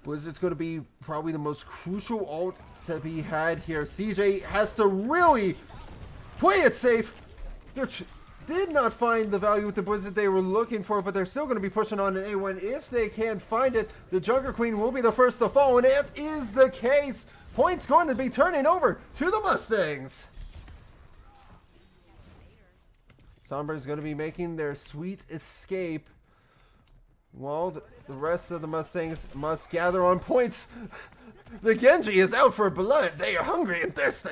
Blizzard's going to be probably the most crucial ult to be had here. CJ has to really play it safe. They did not find the value with the Blizzard they were looking for, but they're still going to be pushing on an A1 if they can find it. The Junker Queen will be the first to fall, and it is the case. Points going to be turning over to the Mustangs. Sombra is going to be making their sweet escape. Well, the rest of the Mustangs must gather on points. The Genji is out for blood. They are hungry and thirsty.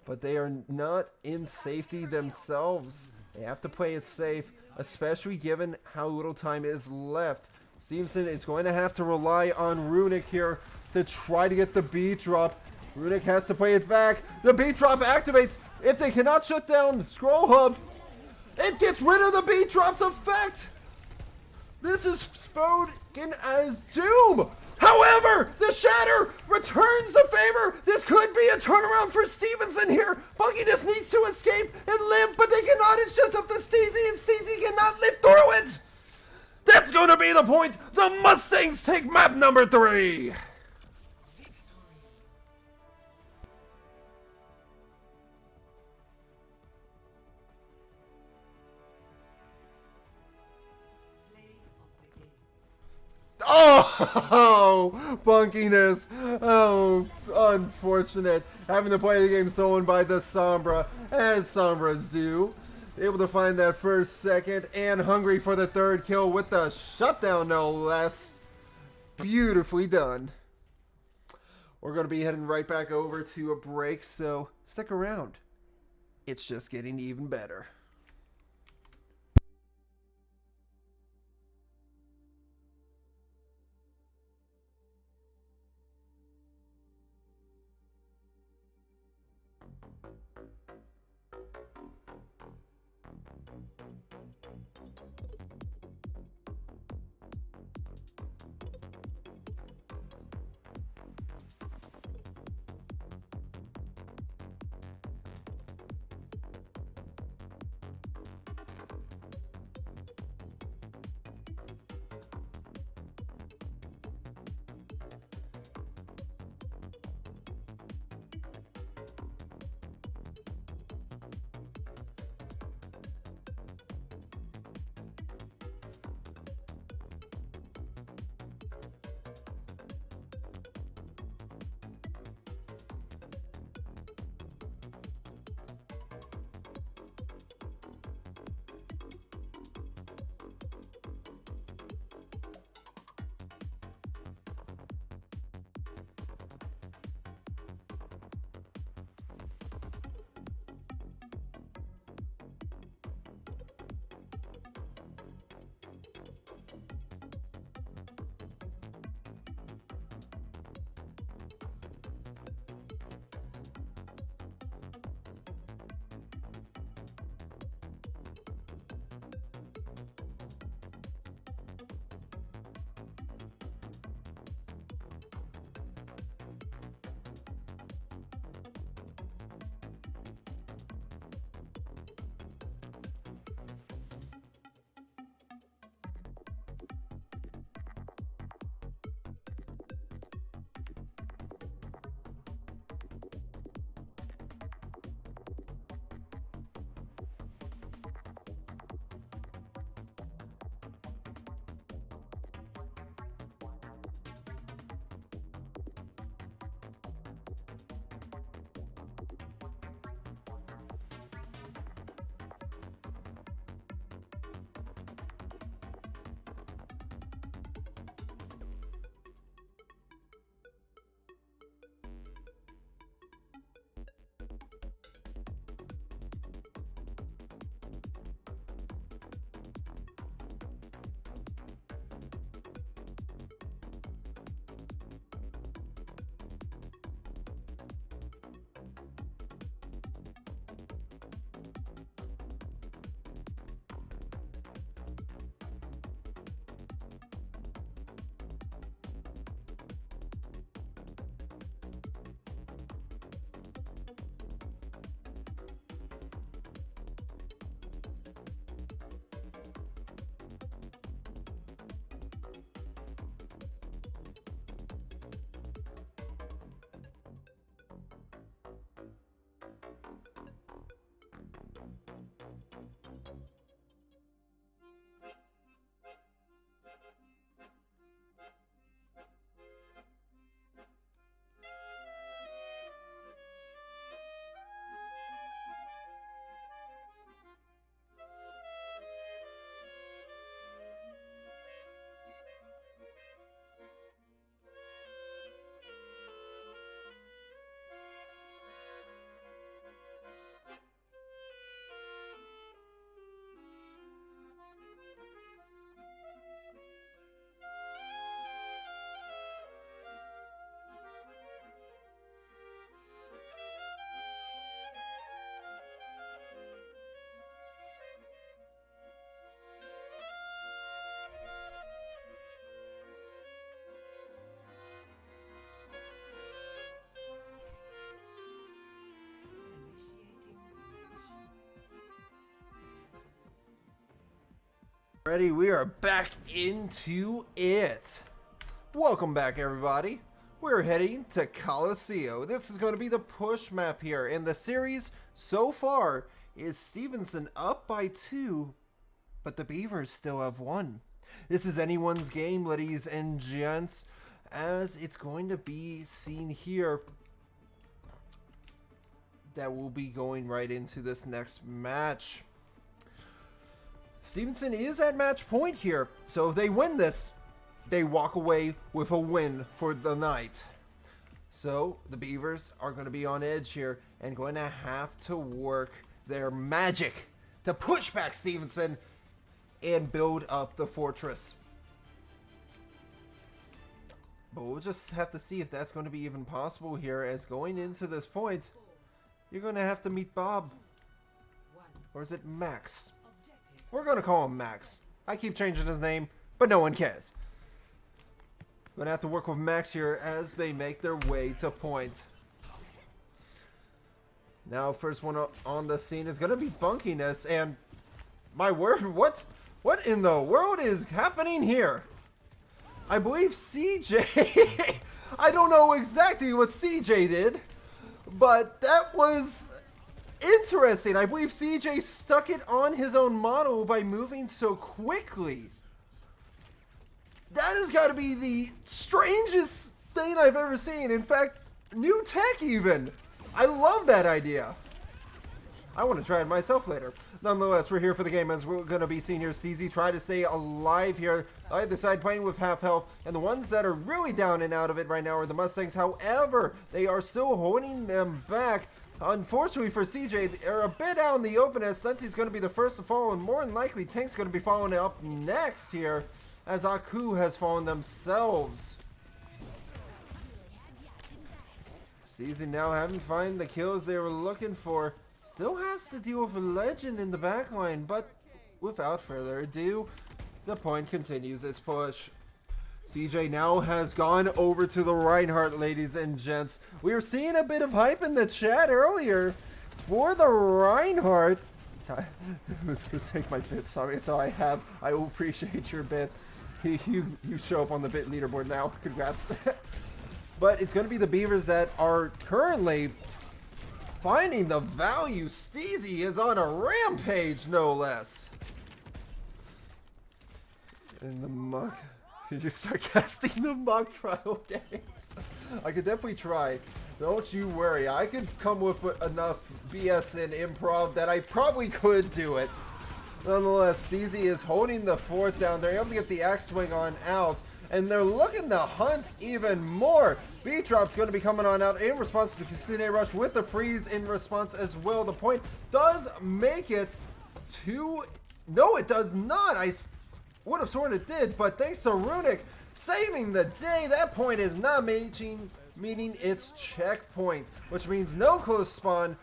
But they are not in safety themselves. They have to play it safe, especially given how little time is left. Stevenson is going to have to rely on Runic here to try to get the beat drop. Runic has to play it back. The beat drop activates. If they cannot shut down Scroll Hub, it gets rid of the beat drop's effect. This is spoken as doom. However, the Shatter returns the favor. This could be a turnaround for Stevenson here. Bunky just needs to escape and live, but they cannot. It's just up to Steezy, and Steezy cannot live through it. That's going to be the point. The Mustangs take map number 3. Oh, bunkiness. Oh, unfortunate. Having to play the game stolen by the Sombra, as Sombras do. Able to find that first, second, and hungry for the third kill with the shutdown, no less. Beautifully done. We're going to be heading right back over to a break, so stick around. It's just getting even better. Ready, we are back into it. Welcome back, everybody. We're heading to Coliseum. This is going to be the push map here, and the series so far is Stevenson up by 2, but the Beavers still have 1. This is anyone's game, ladies and gents, as it's going to be seen here that we'll be going right into this next match. Stevenson is at match point here, so if they win this, they walk away with a win for the night. So the Beavers are going to be on edge here and going to have to work their magic to push back Stevenson and build up the fortress. But we'll just have to see if that's going to be even possible here, as going into this point, you're going to have to meet Bob. Or is it Max? We're going to call him Max. I keep changing his name, but no one cares. Going to have to work with Max here as they make their way to point. Now, first one on the scene is going to be Bunkiness, and my word, what in the world is happening here? I believe CJ, I don't know exactly what CJ did, but that was interesting. I believe CJ stuck it on his own model by moving so quickly. That has got to be the strangest thing I've ever seen. In fact, new tech even. I love that idea. I want to try it myself later. Nonetheless, we're here for the game, as we're going to be seeing here CZ try to stay alive here. Either side playing with half health, and the ones that are really down and out of it right now are the Mustangs. However, they are still holding them back. Unfortunately for CJ, they're a bit out in the open, as Stunty's going to be the first to fall, and more than likely Tank's going to be following up next here, as Aku has fallen themselves. CZ now having find the kills they were looking for. Still has to deal with a legend in the backline, but without further ado, the point continues its push. CJ now has gone over to the Reinhardt, ladies and gents. We were seeing a bit of hype in the chat earlier for the Reinhardt. Take my bit, sorry, it's all I have. I will appreciate your bit. You show up on the bit leaderboard now. Congrats. But it's going to be the Beavers that are currently finding the value. Steezy is on a rampage, no less. In the muck. You just start casting the mock trial games. I could definitely try. Don't you worry. I could come with enough BS and improv that I probably could do it. Nonetheless, Steezy is holding the fort down. They're able to get the axe swing on out, and they're looking to hunt even more. B-Drop's going to be coming on out in response to the Kitsune Rush with the freeze in response as well. The point does make it to... No, it does not. I would have sworn it did, but thanks to Runic saving the day, that point is not meeting its checkpoint, which means no close spawn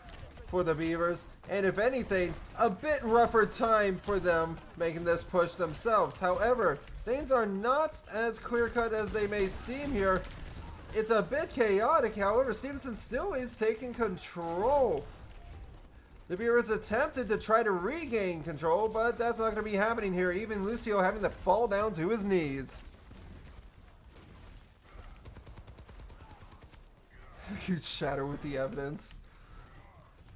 for the Beavers, and if anything, a bit rougher time for them making this push themselves. However, things are not as clear-cut as they may seem here. It's a bit chaotic. However, Stevenson still is taking control. The Beavers attempted to try to regain control, but that's not going to be happening here. Even Lucio having to fall down to his knees. Huge shatter with the evidence.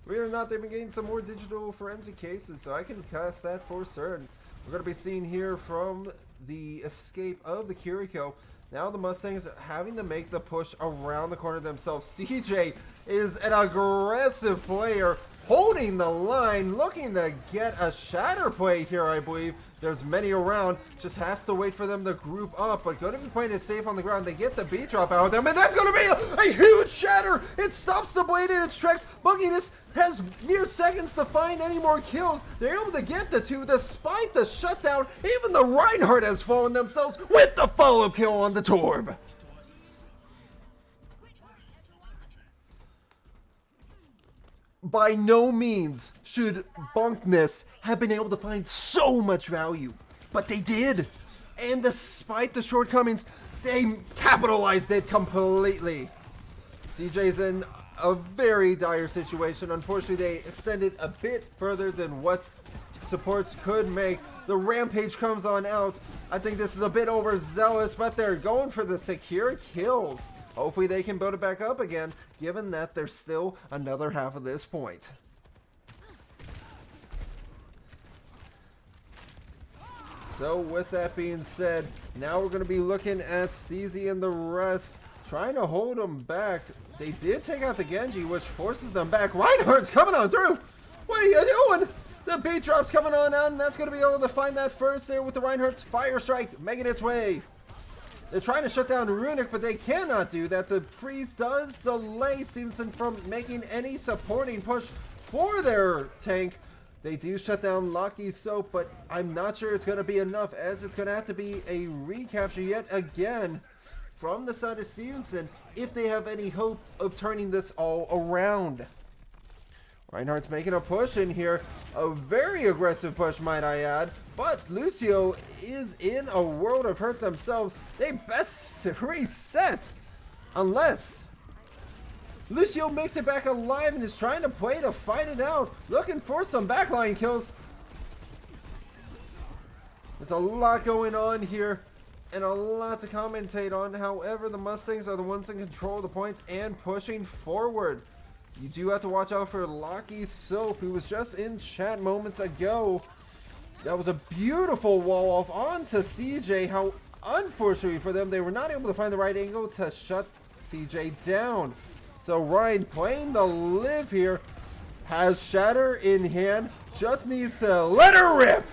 Whether or not they've been getting some more digital forensic cases, so I can cast that for certain. We're going to be seeing here from the escape of the Kiriko. Now the Mustangs are having to make the push around the corner themselves. CJ is an aggressive player, holding the line, looking to get a shatter play here, I believe. There's many around, just has to wait for them to group up, but going to be playing it safe on the ground. They get the beat drop out of them, and that's going to be a huge shatter. It stops the blade in its tracks. Bunkiness has mere seconds to find any more kills. They're able to get the 2 despite the shutdown. Even the Reinhardt has fallen themselves with the follow kill on the Torb. By no means should Bunkness have been able to find so much value, but they did. And despite the shortcomings, they capitalized it completely. CJ's in a very dire situation. Unfortunately, they extended a bit further than what supports could make. The Rampage comes on out. I think this is a bit overzealous, but they're going for the secure kills. Hopefully they can build it back up again, given that there's still another half of this point. So with that being said, now we're going to be looking at Steezy and the rest, trying to hold them back. They did take out the Genji, which forces them back. Reinhardt's coming on through. What are you doing? The beat drop's coming on out, and that's going to be able to find that first there with the Reinhardt's Fire Strike making its way. They're trying to shut down Runic, but they cannot do that. The freeze does delay Stevenson from making any supporting push for their tank. They do shut down Lucky Soap, but I'm not sure it's going to be enough, as it's going to have to be a recapture yet again from the side of Stevenson if they have any hope of turning this all around. Reinhardt's making a push in here, a very aggressive push, might I add, but Lucio is in a world of hurt themselves. They best reset, unless Lucio makes it back alive and is trying to play to fight it out, looking for some backline kills. There's a lot going on here and a lot to commentate on. However, the Mustangs are the ones in control of the points and pushing forward. You do have to watch out for Lucky Soap, who was just in chat moments ago. That was a beautiful wall off onto CJ. How unfortunately for them, they were not able to find the right angle to shut CJ down. So Ryan playing the live here, has Shatter in hand, just needs to let her rip.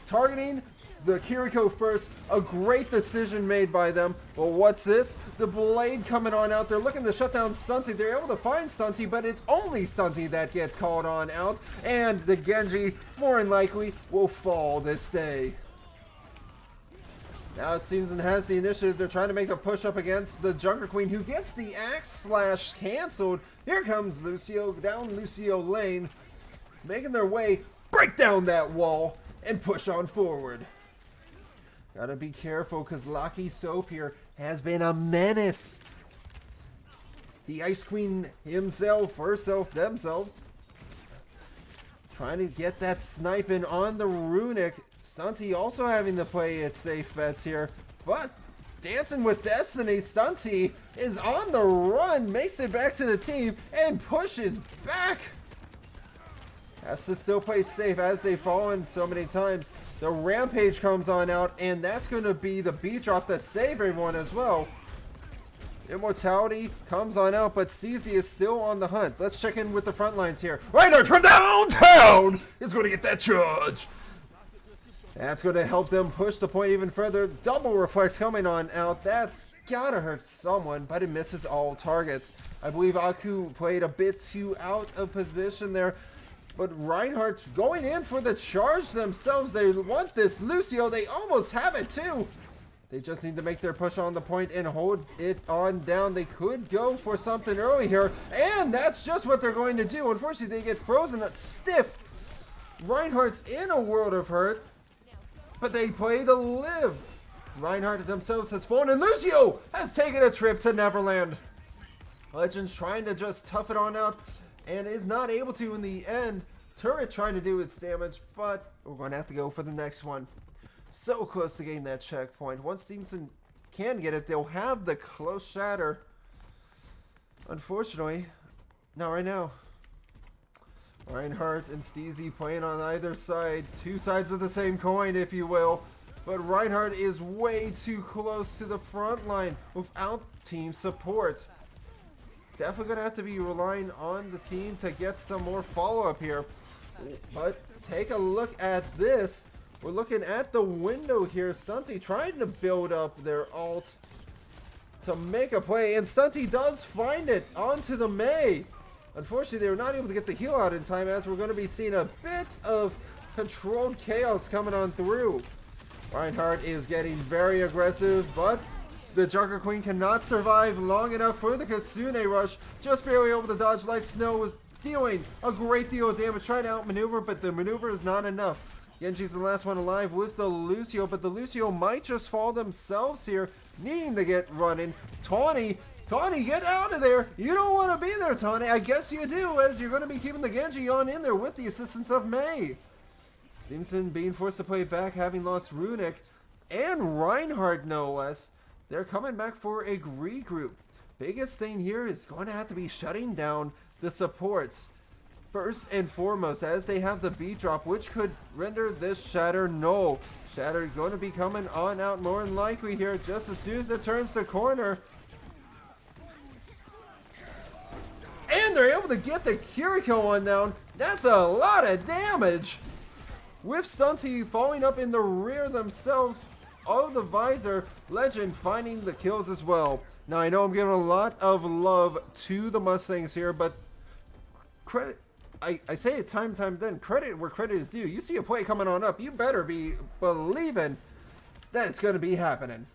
Targeting the Kiriko first, a great decision made by them. Well, what's this? The Blade coming on out. They're looking to shut down Stunty. They're able to find Stunty, but it's only Stunty that gets called on out. And the Genji, more than likely, will fall this day. Now it seems and has the initiative. They're trying to make a push up against the Junker Queen, who gets the axe slash canceled. Here comes Lucio down Lucio lane, making their way, break down that wall, and push on forward. Gotta be careful, because Lucky Soap here has been a menace. The Ice Queen himself, herself, themselves, trying to get that sniping on the Runic. Stunty also having to play its safe bets here, but Dancing with Destiny, Stunty is on the run, makes it back to the team, and pushes back. Has to still play safe as they've fallen so many times. The Rampage comes on out, and that's going to be the beat drop to save everyone as well. Immortality comes on out, but Steezy is still on the hunt. Let's check in with the front lines here. Reinhardt from downtown is going to get that charge. That's going to help them push the point even further. Double reflex coming on out. That's gotta hurt someone, but it misses all targets. I believe Aku played a bit too out of position there. But Reinhardt's going in for the charge themselves. They want this Lucio. They almost have it too. They just need to make their push on the point and hold it on down. They could go for something early here, and that's just what they're going to do. Unfortunately, they get frozen stiff. Reinhardt's in a world of hurt, but they play to live. Reinhardt themselves has fallen, and Lucio has taken a trip to Neverland. Legends trying to just tough it on out, and is not able to in the end. Turret trying to do its damage, but we're going to have to go for the next one. So close to getting that checkpoint. Once Stevenson can get it, they'll have the close shatter. Unfortunately, not right now. Reinhardt and Steezy playing on either side. Two sides of the same coin, if you will. But Reinhardt is way too close to the front line without team support. Definitely going to have to be relying on the team to get some more follow-up here. But take a look at this. We're looking at the window here. Stunty trying to build up their ult to make a play. And Stunty does find it onto the Mei. Unfortunately, they were not able to get the heal out in time, as we're going to be seeing a bit of controlled chaos coming on through. Reinhardt is getting very aggressive, but the Junker Queen cannot survive long enough for the Kasune rush. Just barely able to dodge. Light Snow was dealing a great deal of damage, trying to outmaneuver, but the maneuver is not enough. Genji's the last one alive with the Lucio, but the Lucio might just fall themselves here, needing to get running. Tawny, get out of there. You don't want to be there, Tawny. I guess you do, as you're going to be keeping the Genji on in there with the assistance of Mei. Stevenson being forced to play back, having lost Runic and Reinhardt, no less. They're coming back for a regroup. Biggest thing here is going to have to be shutting down the supports. First and foremost, as they have the beat drop, which could render this Shatter null. Shatter going to be coming on out more than likely here just as soon as it turns the corner. And they're able to get the Kiriko one down. That's a lot of damage. With Stunty falling up in the rear themselves of the Visor, Legend finding the kills as well. Now I know I'm giving a lot of love to the Mustangs here, but credit, I say it time and time again, credit where credit is due. You see a play coming on up, you better be believing that it's going to be happening.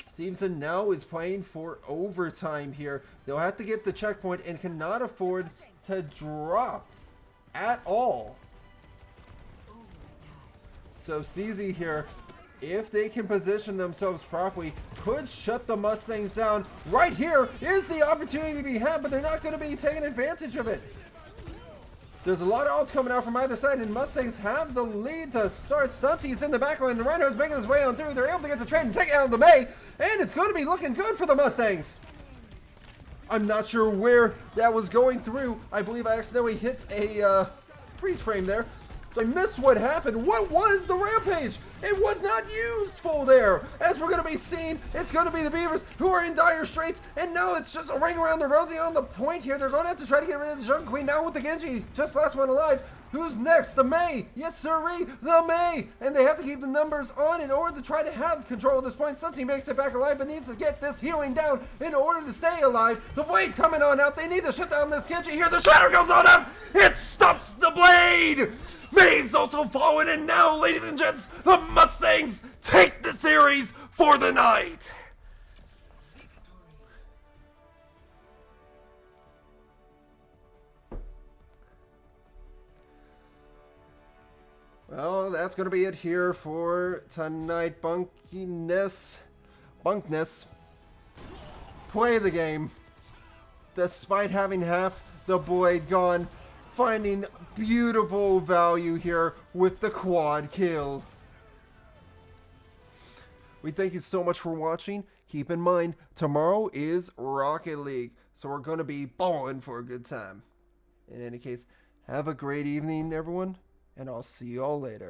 Stevenson now is playing for overtime here. They'll have to get the checkpoint and cannot afford to drop at all. So Sneezy here, if they can position themselves properly, could shut the Mustangs down. Right here is the opportunity to be had, but they're not going to be taking advantage of it. There's a lot of ults coming out from either side, and Mustangs have the lead to start. Stunty's in the backline, and Reinhardt's making his way on through. They're able to get the trade and take out the Mei, and it's going to be looking good for the Mustangs. I'm not sure where that was going through. I believe I accidentally hit a freeze frame there. So I missed what happened. What was the rampage? It was not used full there. As we're going to be seeing, it's going to be the Beavers who are in dire straits. And now it's just a ring around the rosy on the point here. They're going to have to try to get rid of the Jungle Queen now with the Genji. Just last one alive. Who's next? The Mei. Yes, sirree. The Mei. And they have to keep the numbers on in order to try to have control at this point. Stunty makes it back alive, but needs to get this healing down in order to stay alive. The Blade coming on out. They need to shut down this Genji here. The Shatter comes on up. It stops the Blade. Mei's also fallen, and now, ladies and gents, the Mustangs take the series for the night. Well, that's going to be it here for tonight. Bunkness. Play the game. Despite having half the Blade gone, finding beautiful value here with the quad kill. We thank you so much for watching. Keep in mind, tomorrow is Rocket League, so we're going to be balling for a good time. In any case, have a great evening, everyone, and I'll see you all later.